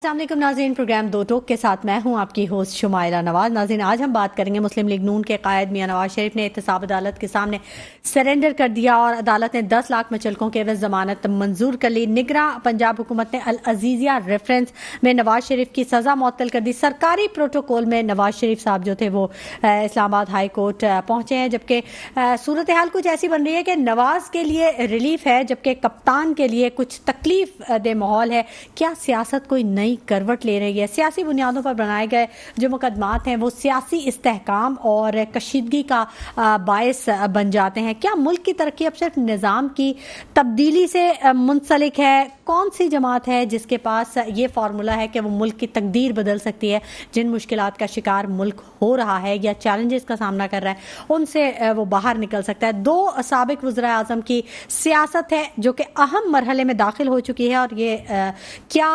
السلام علیکم ناظرین، پروگرام دو ٹوک کے ساتھ میں ہوں آپ کی ہوسٹ شمائلہ نواز۔ ناظرین، آج ہم بات کریں گے مسلم لیگ نون کے قائد میاں نواز شریف نے احتساب عدالت کے سامنے سرنڈر کر دیا اور عدالت نے 10 لاکھ مچلکوں کے عوض ضمانت منظور کر لی۔ نگراں پنجاب حکومت نے العزیزیہ ریفرنس میں نواز شریف کی سزا معطل کر دی۔ سرکاری پروٹوکول میں نواز شریف صاحب جو تھے وہ اسلام آباد ہائی کورٹ پہنچے ہیں، جبکہ صورتحال کچھ ایسی بن رہی ہے کہ نواز کے لیے ریلیف ہے جبکہ کپتان کے لیے کچھ تکلیف دہ ماحول ہے۔ کیا سیاست کوئی نئی کروٹ لے رہی ہے؟ سیاسی بنیادوں پر بنائے گئے جو مقدمات ہیں وہ سیاسی استحکام اور کشیدگی کا باعث بن جاتے ہیں۔ کیا ملک کی ترقی اب صرف نظام کی تبدیلی سے منسلک ہے؟ کون سی جماعت ہے جس کے پاس یہ فارمولا ہے کہ وہ ملک کی تقدیر بدل سکتی ہے؟ جن مشکلات کا شکار ملک ہو رہا ہے یا چیلنجز کا سامنا کر رہا ہے ان سے وہ باہر نکل سکتا ہے؟ دو سابق وزراء اعظم کی سیاست ہے جو کہ اہم مرحلے میں داخل ہو چکی ہے اور یہ کیا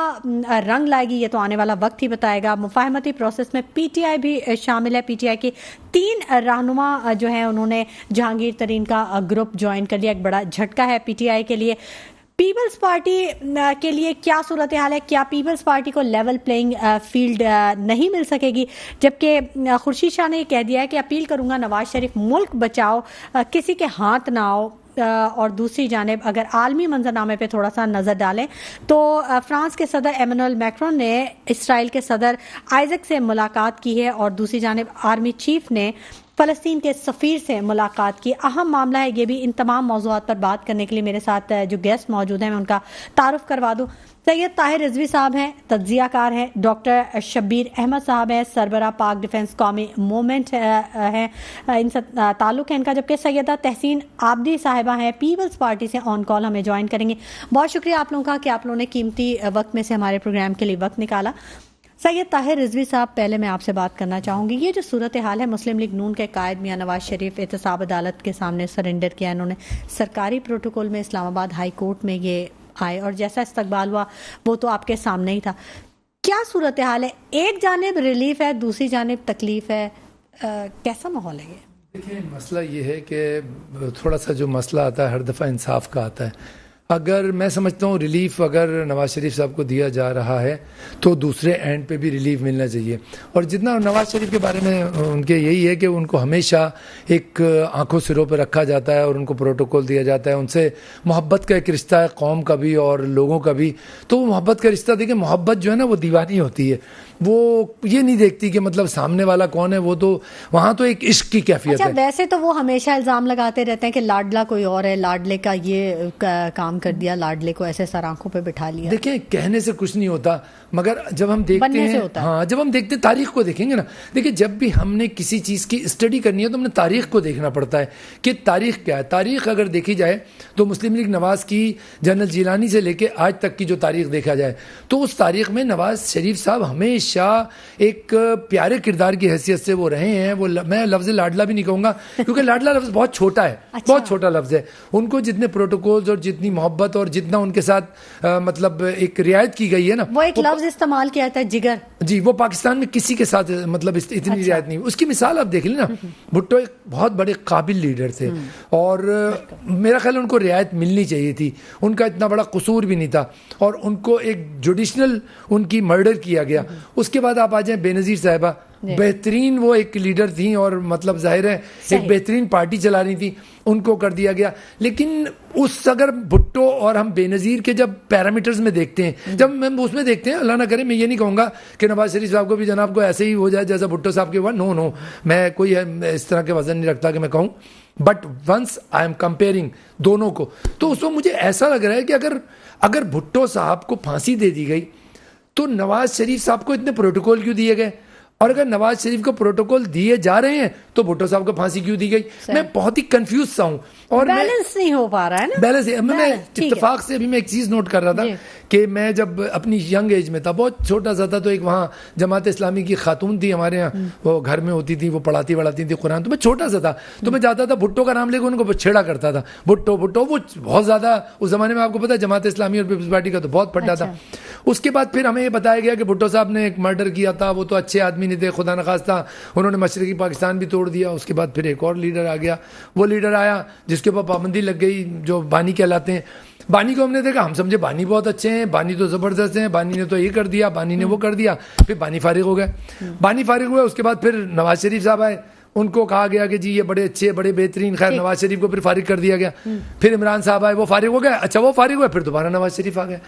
رنگ لائے گی یہ تو آنے والا وقت ہی بتائے گا۔ مفاہمتی پروسیس میں پی ٹی آئی بھی شامل ہے۔ پی ٹی آئی کی 3 رہنما جو ہیں انہوں نے جہانگیر ترین کا گروپ جوائن کر لیا۔ ایک بڑا جھٹکا ہے پی ٹی آئی کے لیے۔ پیپلز پارٹی کے لیے کیا صورتحال ہے؟ کیا پیپلز پارٹی کو لیول پلینگ فیلڈ نہیں مل سکے گی؟ جبکہ خورشید شاہ نے یہ کہہ دیا ہے کہ اپیل کروں گا نواز شریف ملک بچاؤ، کسی کے ہاتھ نہ آؤ۔ اور دوسری جانب اگر عالمی منظرنامے پہ تھوڑا سا نظر ڈالیں تو فرانس کے صدر ایمانوئل میکرون نے اسرائیل کے صدر آئزک سے ملاقات کی ہے اور دوسری جانب آرمی چیف نے فلسطین کے سفیر سے ملاقات کی۔ اہم معاملہ ہے یہ بھی۔ ان تمام موضوعات پر بات کرنے کے لیے میرے ساتھ جو گیسٹ موجود ہیں میں ان کا تعارف کروا دوں۔ سید طاہر رضوی صاحب ہیں، تجزیہ کار ہیں۔ ڈاکٹر شبیر احمد صاحب ہیں، سربراہ پاک ڈیفنس قومی موومنٹ ہیں، ان سے تعلق ہے ان کا۔ جبکہ سیدہ تحسین عابدی صاحبہ ہیں، پیپلز پارٹی سے آن کال ہمیں جوائن کریں گے۔ بہت شکریہ آپ لوگوں کا کہ آپ لوگوں نے قیمتی وقت میں سے ہمارے پروگرام کے لیے وقت نکالا۔ سید طاہر رضوی صاحب، پہلے میں آپ سے بات کرنا چاہوں گی، یہ جو صورتحال ہے مسلم لیگ نون کے قائد میاں نواز شریف احتساب عدالت کے سامنے سرنڈر کیا، انہوں نے سرکاری پروٹوکول میں اسلام آباد ہائی کورٹ میں یہ آئے اور جیسا استقبال ہوا وہ تو آپ کے سامنے ہی تھا۔ کیا صورتحال ہے؟ ایک جانب ریلیف ہے، دوسری جانب تکلیف ہے، کیسا ماحول ہے یہ؟ دیکھیں، مسئلہ یہ ہے کہ تھوڑا سا جو مسئلہ آتا ہے ہر دفعہ انصاف کا آتا ہے۔ اگر میں سمجھتا ہوں ریلیف اگر نواز شریف صاحب کو دیا جا رہا ہے تو دوسرے اینڈ پہ بھی ریلیف ملنا چاہیے۔ اور جتنا نواز شریف کے بارے میں ان کے یہی ہے کہ ان کو ہمیشہ ایک آنکھوں سروں پہ رکھا جاتا ہے اور ان کو پروٹوکول دیا جاتا ہے۔ ان سے محبت کا ایک رشتہ ہے، قوم کا بھی اور لوگوں کا بھی۔ تو وہ محبت کا رشتہ، دیکھیں محبت جو ہے نا وہ دیوانی ہوتی ہے، وہ یہ نہیں دیکھتی کہ مطلب سامنے والا کون ہے، وہ تو وہاں تو ایک عشق کی کیفیت ہے۔ ویسے تو وہ ہمیشہ الزام لگاتے رہتے ہیں کہ لاڈلا کوئی اور ہے، لاڈلے کا یہ کام کر دیا، لاڈلے کو ایسے سر آنکھوں پہ بٹھا لیا۔ دیکھیں کہنے سے کچھ نہیں ہوتا، مگر جب ہم دیکھتے ہیں، ہاں جب ہم دیکھتے ہیں تاریخ کو دیکھیں گے نا، دیکھیں جب بھی ہم نے کسی چیز کی اسٹڈی کرنی ہے تو ہم نے تاریخ کو دیکھنا پڑتا ہے کہ تاریخ کیا ہے۔ تاریخ اگر دیکھی جائے تو مسلم لیگ نواز کی جنرل جیلانی سے لے کے آج تک کی جو تاریخ دیکھا جائے تو اس تاریخ میں نواز شریف صاحب ہمیشہ ایک پیارے کردار کی حیثیت سے وہ رہے ہیں۔ وہ میں لفظ لاڈلا بھی نہیں کہوں گا کیونکہ لاڈلا لفظ بہت چھوٹا ہے، بہت چھوٹا لفظ ہے۔ ان کو جتنے پروٹوکولز اور جتنی محبت اور جتنا ان کے ساتھ مطلب ایک رعایت کی گئی ہے نا، وہ ایک لفظ استعمال کیا تھا، جگر جی، وہ پاکستان میں کسی کے ساتھ مطلب اتنی رعایت نہیں۔ اس کی مثال آپ دیکھ لیں نا، بھٹو ایک بہت بڑے قابل لیڈر تھے اور میرا خیال ہے ان کو رعایت ملنی چاہیے تھی، ان کا اتنا بڑا قصور بھی نہیں تھا اور ان کو ایک جوڈیشنل ان کی مرڈر کیا گیا۔ اس کے بعد آپ آ جائیں بے نظیر صاحبہ، بہترین وہ ایک لیڈر تھیں اور مطلب ظاہر ہے ایک بہترین پارٹی چلا رہی تھی، ان کو کر دیا گیا۔ لیکن اس اگر بھٹو اور ہم بے نظیر کے جب پیرامیٹرز میں دیکھتے ہیں، جب ہم اس میں دیکھتے ہیں، اللہ نہ کرے میں یہ نہیں کہوں گا کہ نواز شریف صاحب کو بھی جناب کو ایسے ہی ہو جائے جیسا بھٹو صاحب کے ہوا، نو، میں کوئی اس طرح کے وزن نہیں رکھتا کہ میں کہوں، but once I am comparing دونوں کو تو اس وقت مجھے ایسا لگ رہا ہے کہ اگر بھٹو صاحب کو پھانسی دے دی گئی تو نواز شریف صاحب کو اتنے پروٹوکول کیوں دیے گئے؟ اور اگر نواز شریف کو پروٹوکول دیے جا رہے ہیں تو بھٹو صاحب کو پھانسی کیوں دی گئی؟ میں بہت ہی کنفیوز سا ہوں اور بیلنس نہیں ہو پا رہا ہے نا، بیلنس۔ میں اتفاق سے ابھی میں ایک چیز نوٹ کر رہا تھا کہ میں جب اپنی ینگ ایج میں تھا، بہت چھوٹا سا تھا، تو ایک وہاں جماعت اسلامی کی خاتون تھی ہمارے یہاں، وہ گھر میں ہوتی تھی، وہ پڑھاتی تھی قرآن، تو میں چھوٹا سا تھا تو میں جاتا تھا بھٹو کا نام لے کے ان کو چھیڑا کرتا تھا، بھٹو وہ بہت زیادہ اس زمانے میں آپ کو پتا ہے جماعت اسلامی اور پیپلز پارٹی کا تو بہت پھڈا تھا۔ اس کے بعد پھر ہمیں یہ بتایا گیا کہ بھٹو صاحب نے ایک مرڈر کیا تھا، وہ تو اچھے آدمی نہیں تھے، خدا نخواستہ انہوں نے مشرقی پاکستان بھی توڑ دیا۔ اس کے بعد پھر ایک اور لیڈر آ گیا، وہ لیڈر آیا جس کے اوپر پابندی لگ گئی جو بانی کہلاتے ہیں۔ بانی کو ہم نے دیکھا, ہم سمجھے بانی بہت اچھے ہیں, بانی تو زبردست ہیں, بانی نے تو یہ کر دیا, بانی نے وہ کر دیا, پھر بانی فارغ ہو گئے. بانی فارغ ہوئے, اس کے بعد پھر نواز شریف صاحب آئے, ان کو کہا گیا کہ جی یہ بڑے اچھے بڑے بہترین, خیر نواز شریف کو پھر فارغ کر دیا گیا. پھر عمران صاحب آئے, وہ فارغ ہو گئے, اچھا وہ فارغ ہوئے, پھر دوبارہ نواز شریف آ گئے.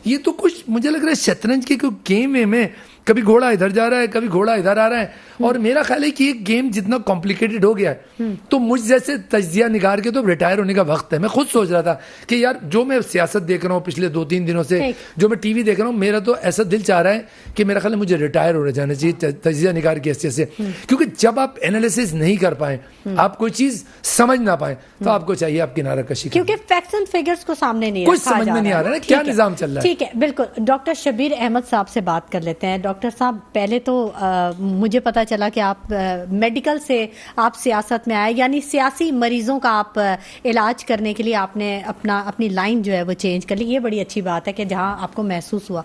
یہ تو کچھ مجھے لگ رہا ہے شطرنج کے کوئی گیم میں کبھی گھوڑا ادھر جا رہا ہے, کبھی گھوڑا ادھر آ رہا ہے. اور میرا خیال ہے کہ یہ گیم جتنا کمپلیکیٹڈ ہو گیا ہے, تو مجھ جیسے تجزیہ نگار کے تو ریٹائر ہونے کا وقت ہے. میں خود سوچ رہا تھا کہ یار جو میں سیاست دیکھ رہا ہوں پچھلے 2-3 دنوں سے, جو میں ٹی وی دیکھ رہا ہوں, میرا تو ایسا دل چاہ رہا ہے کہ میرا خیال ہے مجھے ریٹائر ہو جانا چاہیے تجزیہ نگار کی حیثیت سے. کیونکہ جب آپ انالیسس نہیں کر پائیں, آپ کوئی چیز سمجھ نہ پائیں, تو آپ کو چاہیے آپ کنارہ کشی کریں. کیونکہ فیکٹس اینڈ فگرز کو سامنے نہیں کچھ سمجھ میں نہیں آ رہا ہے کیا نظام چل رہا ہے. ٹھیک ہے, بالکل. ڈاکٹر شبیر احمد صاحب سے بات کر لیتے ہیں. ڈاکٹر صاحب, پہلے تو مجھے پتا چلا کہ آپ میڈیکل سے آپ سیاست میں آئے, یعنی سیاسی مریضوں کا آپ علاج کرنے کے لیے آپ نے اپنی لائن جو ہے وہ چینج کر لی. یہ بڑی اچھی بات ہے کہ جہاں آپ کو محسوس ہوا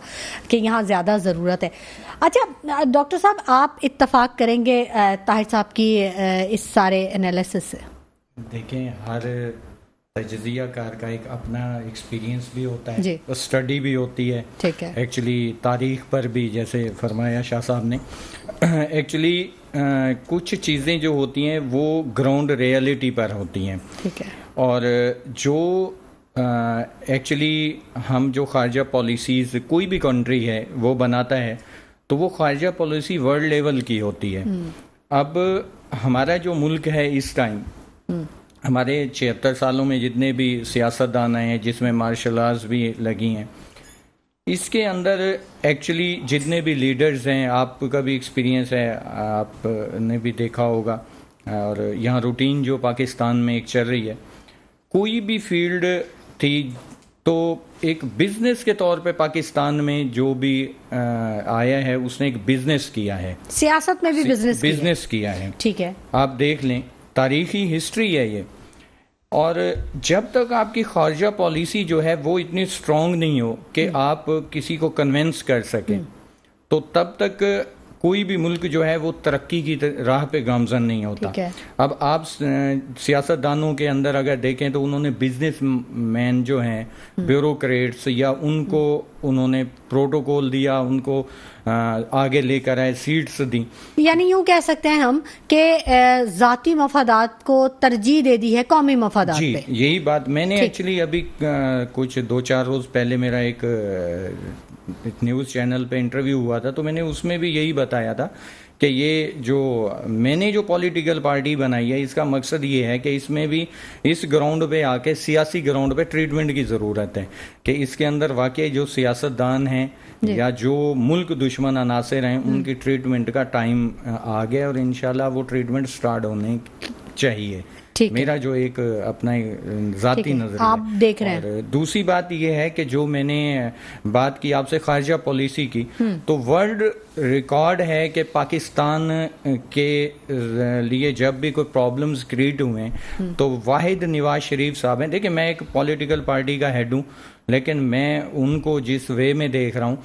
کہ یہاں زیادہ ضرورت ہے. اچھا ڈاکٹر صاحب, آپ اتفاق کریں گے طاہر صاحب کی اس سارے انالیسس سے؟ دیکھیں, ہر تجزیہ کار کا ایک اپنا ایکسپیرینس بھی ہوتا ہے, جی, اسٹڈی بھی ہوتی ہے. ٹھیک ہے, ایکچولی تاریخ پر بھی جیسے فرمایا شاہ صاحب نے, ایکچولی کچھ چیزیں جو ہوتی ہیں وہ گراؤنڈ ریئلٹی پر ہوتی ہیں. ٹھیک ہے, اور جو ایکچولی ہم جو خارجہ پالیسیز کوئی بھی کنٹری ہے وہ بناتا ہے, تو وہ خارجہ پالیسی ورلڈ لیول کی ہوتی ہے. اب ہمارا جو ملک ہے اس ٹائم, ہمارے 76 سالوں میں جتنے بھی سیاستدان آئے ہیں, جس میں مارشل آرٹس بھی لگی ہیں, اس کے اندر ایکچولی جتنے بھی لیڈرز ہیں, آپ کا بھی ایکسپیرینس ہے, آپ نے بھی دیکھا ہوگا, اور یہاں روٹین جو پاکستان میں ایک چل رہی ہے, کوئی بھی فیلڈ تھی تو ایک بزنس کے طور پہ پاکستان میں جو بھی آیا ہے اس نے ایک بزنس کیا ہے, سیاست میں بھی بزنس کیا ہے. ٹھیک ہے, آپ دیکھ لیں, تاریخی ہسٹری ہے یہ. اور جب تک آپ کی خارجہ پالیسی جو ہے وہ اتنی اسٹرانگ نہیں ہو کہ آپ کسی کو کنونس کر سکیں, تو تب تک کوئی بھی ملک جو ہے وہ ترقی کی راہ پہ گامزن نہیں ہوتا. اب آپ سیاستدانوں کے اندر اگر دیکھیں تو انہوں نے بزنس مین جو ہیں, بیوروکریٹس, یا ان کو انہوں نے پروٹوکول دیا, ان کو آگے لے کر آئے, سیٹس دیں. یعنی یوں کہہ سکتے ہیں ہم کہ ذاتی مفادات کو ترجیح دے دی ہے قومی مفادات پہ. جی, یہی بات میں نے ایکچولی ابھی کچھ 2-4 روز پہلے میرا ایک نیوز چینل پہ انٹرویو ہوا تھا, تو میں نے اس میں بھی یہی بتایا تھا کہ یہ جو میں نے جو پولیٹیکل پارٹی بنائی ہے, اس کا مقصد یہ ہے کہ اس میں بھی اس گراؤنڈ پہ آ کے سیاسی گراؤنڈ پہ ٹریٹمنٹ کی ضرورت ہے, کہ اس کے اندر واقعی جو سیاستدان ہیں یا جو ملک دشمن عناصر ہیں, ان کی ٹریٹمنٹ کا ٹائم آ گیا, اور انشاءاللہ وہ ٹریٹمنٹ سٹارٹ ہونے چاہیے. میرا جو ایک اپنا ذاتی نظر آپ دیکھ رہے ہیں. اور دوسری بات یہ ہے کہ جو میں نے بات کی آپ سے خارجہ پالیسی کی, تو ورلڈ ریکارڈ ہے کہ پاکستان کے لیے جب بھی کوئی پرابلمز کریٹ ہوئے تو واحد نواز شریف صاحب ہیں. دیکھیں, میں ایک پولیٹیکل پارٹی کا ہیڈ ہوں, لیکن میں ان کو جس وے میں دیکھ رہا ہوں,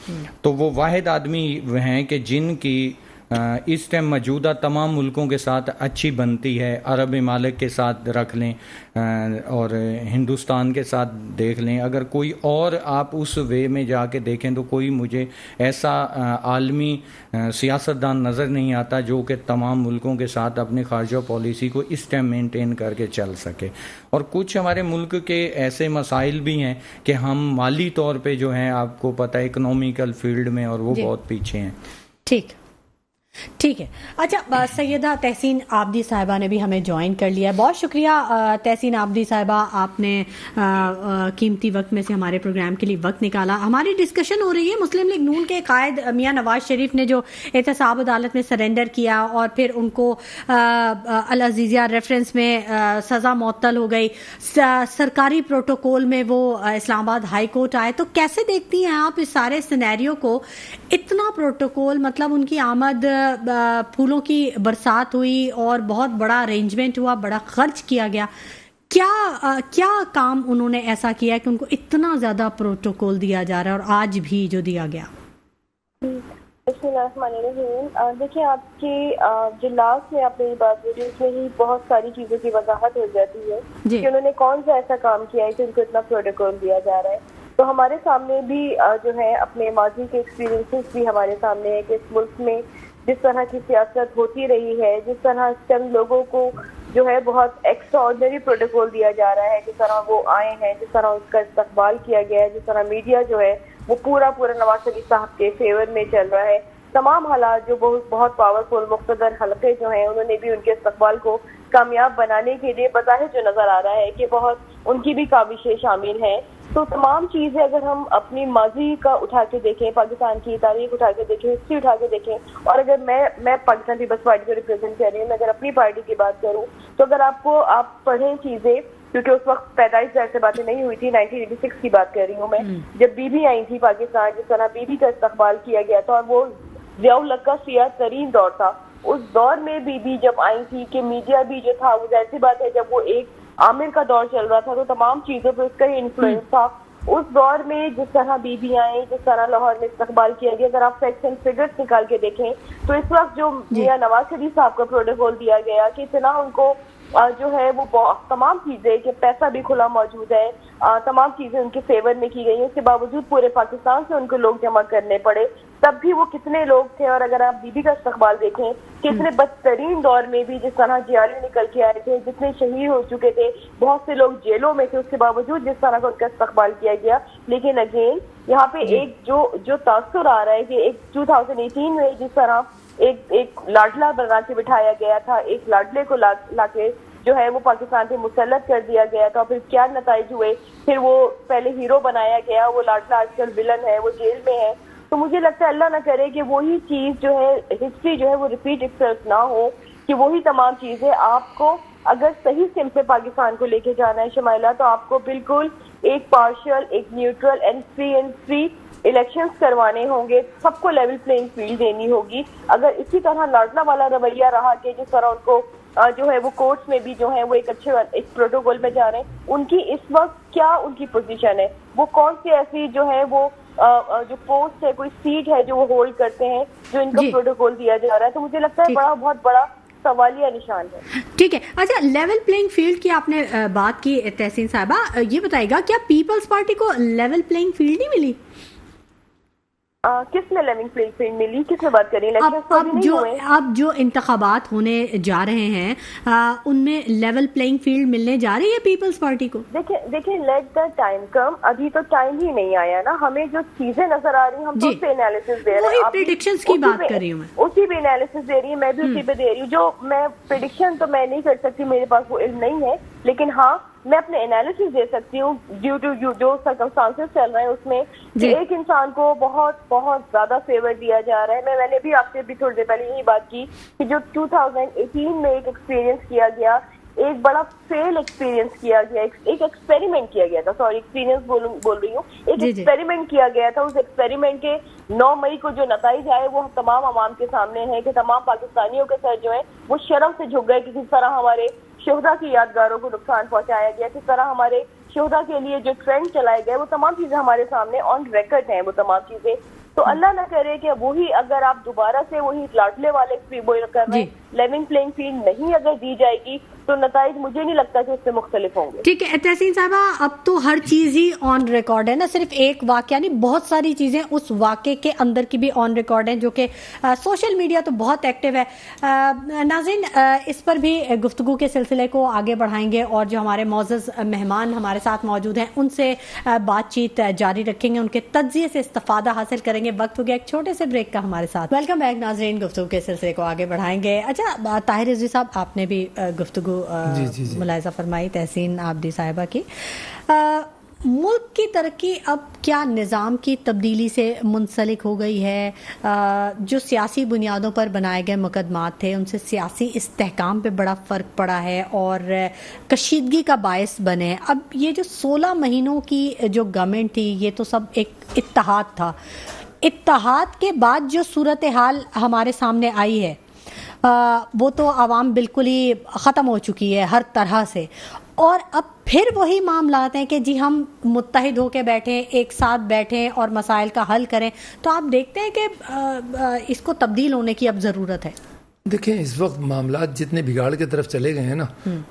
تو وہ واحد آدمی ہیں کہ جن کی اس ٹائم موجودہ تمام ملکوں کے ساتھ اچھی بنتی ہے. عرب ممالک کے ساتھ رکھ لیں اور ہندوستان کے ساتھ دیکھ لیں, اگر کوئی اور آپ اس وے میں جا کے دیکھیں تو کوئی مجھے ایسا عالمی سیاستدان نظر نہیں آتا جو کہ تمام ملکوں کے ساتھ اپنی خارجہ پالیسی کو اس ٹائم مینٹین کر کے چل سکے. اور کچھ ہمارے ملک کے ایسے مسائل بھی ہیں کہ ہم مالی طور پہ جو ہیں, آپ کو پتہ ہے اکنامیکل فیلڈ میں, اور وہ بہت پیچھے ہیں. ٹھیک ہے. اچھا, سیدہ تحسین عابدی صاحبہ نے بھی ہمیں جوائن کر لیا. بہت شکریہ تحسین عابدی صاحبہ, آپ نے قیمتی وقت میں سے ہمارے پروگرام کے لیے وقت نکالا. ہماری ڈسکشن ہو رہی ہے مسلم لیگ نون کے قائد میاں نواز شریف نے جو احتساب عدالت میں سرنڈر کیا, اور پھر ان کو العزیزیہ ریفرنس میں سزا معطل ہو گئی, سرکاری پروٹوکول میں وہ اسلام آباد ہائی کورٹ آئے. تو کیسے دیکھتی ہیں آپ اس سارے سینیریو کو؟ اتنا پروٹوکول, مطلب ان کی آمد, پھولوں کی برسات ہوئی اور بہت بڑا ارینجمنٹ ہوا, بڑا خرچ کیا گیا. کیا کام انہوں نے ایسا کیا کہ ان کو اتنا زیادہ پروٹوکول دیا جا رہا ہے, اور آج بھی جو دیا گیا؟ بسم اللہ الرحمن الرحیم. دیکھیں آپ کی جو لاسٹ میں آپ نے یہ بات بولی اس میں ہی بہت ساری چیزوں کی وضاحت ہو جاتی ہے کہ انہوں نے کون سا ایسا کام کیا ہے کہ ان کو اتنا پروٹوکول دیا جا رہا ہے. تو ہمارے سامنے بھی جو ہے اپنے ماضی کے ایکسپیرینسز بھی ہمارے سامنے ہے کہ اس ملک میں جس طرح کی سیاست ہوتی رہی ہے, جس طرح چند لوگوں کو جو ہے بہت ایکسٹرا آرڈنری پروٹوکول دیا جا رہا ہے, جس طرح وہ آئے ہیں, جس طرح اس کا استقبال کیا گیا ہے, جس طرح میڈیا جو ہے وہ پورا نواز شریف صاحب کے فیور میں چل رہا ہے. تمام حالات جو بہت پاورفل مقتدر حلقے جو ہیں انہوں نے بھی ان کے استقبال کو کامیاب بنانے کے لیے بظاہر جو نظر آ رہا ہے کہ بہت ان کی بھی کاوشیں شامل ہیں. تو تمام چیزیں اگر ہم اپنی ماضی کا اٹھا کے دیکھیں, پاکستان کی تاریخ اٹھا کے دیکھیں, ہسٹری اٹھا کے دیکھیں, اور اگر میں پاکستان پیپلز پارٹی کو ریپرزینٹ کر رہی ہوں, میں اگر اپنی پارٹی کی بات کروں تو اگر آپ پڑھیں چیزیں, کیونکہ اس وقت پیدائش ظاہر سے باتیں نہیں ہوئی تھی, 1986 کی بات کر رہی ہوں میں, جب بی بی آئی تھی پاکستان, جس طرح بی بی کا استقبال کیا گیا تھا اور وہ ضیاء الحق کا سیاہ ترین دور تھا. اس دور میں بی بی جب آئی تھی کہ میڈیا بھی جو تھا وہ ظاہر سی بات ہے جب وہ ایک عامر کا دور چل رہا تھا تو تمام چیزوں پہ اس کا ہی انفلوئنس تھا. اس دور میں جس طرح بی بی آئے, جس طرح لاہور میں استقبال کیا گیا, اگر آپ فیکٹس اینڈ فگرس نکال کے دیکھیں تو اس وقت جو میاں نواز شریف صاحب کا پروٹوکول دیا گیا کہ اتنا ان کو جو ہے وہ تمام چیزیں کہ پیسہ بھی کھلا موجود ہے, تمام چیزیں ان کے فیور میں کی گئی ہیں, اس کے باوجود پورے پاکستان سے ان کو لوگ جمع کرنے پڑے, تب بھی وہ کتنے لوگ تھے. اور اگر آپ بی بی کا استقبال دیکھیں کہ اتنے بدترین دور میں بھی جس طرح جیالے نکل کے آئے تھے, جتنے شہید ہو چکے تھے, بہت سے لوگ جیلوں میں تھے, اس کے باوجود جس طرح کا ان کا استقبال کیا گیا. لیکن اگین یہاں پہ ایک جو تاثر آ رہا ہے کہ ایک 2018 میں جس طرح ایک لاڈلا بنا کے بٹھایا گیا تھا, ایک لاڈلے کو لا کے جو ہے وہ پاکستان پہ مسلط کر دیا گیا تھا, پھر کیا نتائج ہوئے, پھر وہ پہلے ہیرو بنایا گیا, وہ لاڈلا آج کل ولن ہے, وہ جیل میں ہے. تو مجھے لگتا ہے اللہ نہ کرے کہ وہی چیز جو ہے ہسٹری جو ہے وہ ریپیٹ اٹسیلف نہ ہو, کہ وہی تمام چیزیں آپ کو اگر صحیح سمت پہ پاکستان کو لے کے جانا ہے شمائلہ, تو آپ کو بالکل ایک پارشل, ایک نیوٹرل اینڈ فری الیکشنز کروانے ہوں گے, سب کو لیول پلینگ فیلڈ دینی ہوگی. اگر اسی طرح لاڈلا والا رویہ رہا کہ جس طرح ان کو جو ہے وہ کورٹس میں بھی جو ہے وہ ایک اچھے ایک پروٹوکول میں جا رہے ہیں, ان کی اس وقت کیا ان کی پوزیشن ہے, وہ کون سی ایسی جو ہے وہ جو پوسٹ ہے, کوئی سیٹ ہے جو وہ ہولڈ کرتے ہیں جو ان کا پروٹوکول دیا جا رہا ہے. تو مجھے لگتا ہے بہت بڑا سوالیہ نشان ہے. ٹھیک ہے, اچھا لیول پلینگ فیلڈ کی آپ نے بات کی تحسین صاحبہ, یہ بتائے گا کیا پیپلز پارٹی کو لیول پلینگ فیلڈ نہیں ملی؟ کس میں لیونگ پلینگ فیلڈ ملی, کس میں بات کریں؟ اب جو انتخابات ہونے جا رہے ہیں ان میں لیول پلینگ فیلڈ ملنے جا رہی ہے پیپلز پارٹی کو؟ دیکھیں لیٹ دا ٹائم کم, ابھی تو ٹائم ہی نہیں آیا نا. ہمیں جو چیزیں نظر آ رہی ہیں ہم تو اس پہ انالیسس دے رہے ہیں, پریڈکشنز کی بات کر رہی ہوں میں, اسی پہ انالیسس دے رہی ہوں, میں بھی اسی پہ دے رہی ہوں. جو میں پریڈکشن تو میں نہیں کر سکتی, میرے پاس وہ علم نہیں ہے, لیکن ہاں میں اپنے انالیسس دے سکتی ہوں ڈیو ٹو جو سرکمسٹانسز چل رہے ہیں اس میں کہ ایک انسان کو بہت زیادہ فیور دیا جا رہا ہے. میں نے بھی آپ سے بھی تھوڑی دیر پہلے یہی بات کی کہ جو 2018 میں ایک ایکسپیرینس کیا گیا, ایک بڑا فیل ایکسپیرینس کیا گیا, ایک ایکسپیریمنٹ کیا گیا تھا, سوری ایکسپیرینس بول رہی ہوں, ایک ایکسپیریمنٹ کیا گیا تھا. اس ایکسپیریمنٹ کے 9 مئی کو جو نتائج آئے وہ تمام عوام کے سامنے ہے کہ تمام پاکستانیوں کے سر جو ہے وہ شرم سے جھک گئے کہ کس طرح ہمارے شہدا کی یادگاروں کو نقصان پہنچایا گیا, کس طرح ہمارے شہدا کے لیے جو ٹرینڈ چلائے گئے وہ تمام چیزیں ہمارے سامنے آن ریکارڈ ہیں, وہ تمام چیزیں. تو اللہ نہ کرے کہ وہی اگر آپ دوبارہ سے وہی لاڈلے والے کر رہے ہیں, لیونگ پلینگ فیلڈ نہیں اگر دی جائے گی تو نتائج مجھے نہیں لگتا کہ اس سے مختلف ہوں گے. ٹھیک ہے تحسین صاحبہ, اب تو ہر چیز ہی آن ریکارڈ ہے نا, صرف ایک واقعہ نہیں, بہت ساری چیزیں اس واقعے کے اندر کی بھی آن ریکارڈ ہیں, جو کہ سوشل میڈیا تو بہت ایکٹیو ہے. ناظرین اس پر بھی گفتگو کے سلسلے کو آگے بڑھائیں گے اور جو ہمارے معزز مہمان ہمارے ساتھ موجود ہیں ان سے بات چیت جاری رکھیں گے, ان کے تجزیے سے استفادہ حاصل کریں گے. وقت ہو گیا ایک چھوٹے سے بریک کا ہمارے ساتھ. ویلکم بیک ناظرین, گفتگو کے سلسلے کو آگے بڑھائیں گے. اچھا طاہر رضوی صاحب, آپ نے بھی گفتگو ملاحظہ فرمائی تحسین عابدی صاحبہ کی. ملک کی ترقی اب کیا نظام کی تبدیلی سے منسلک ہو گئی ہے؟ جو سیاسی بنیادوں پر بنائے گئے مقدمات تھے ان سے سیاسی استحکام پہ بڑا فرق پڑا ہے اور کشیدگی کا باعث بنے. اب یہ جو 16 مہینوں کی جو گورنمنٹ تھی یہ تو سب ایک اتحاد تھا, اتحاد کے بعد جو صورتحال ہمارے سامنے آئی ہے وہ تو عوام بالکل ہی ختم ہو چکی ہے ہر طرح سے, اور اب پھر وہی معاملات ہیں کہ جی ہم متحد ہو کے بیٹھیں، ایک ساتھ بیٹھیں اور مسائل کا حل کریں. تو آپ دیکھتے ہیں کہ اس کو تبدیل ہونے کی اب ضرورت ہے. دیکھیں اس وقت معاملات جتنے بگاڑ کی طرف چلے گئے ہیں نا،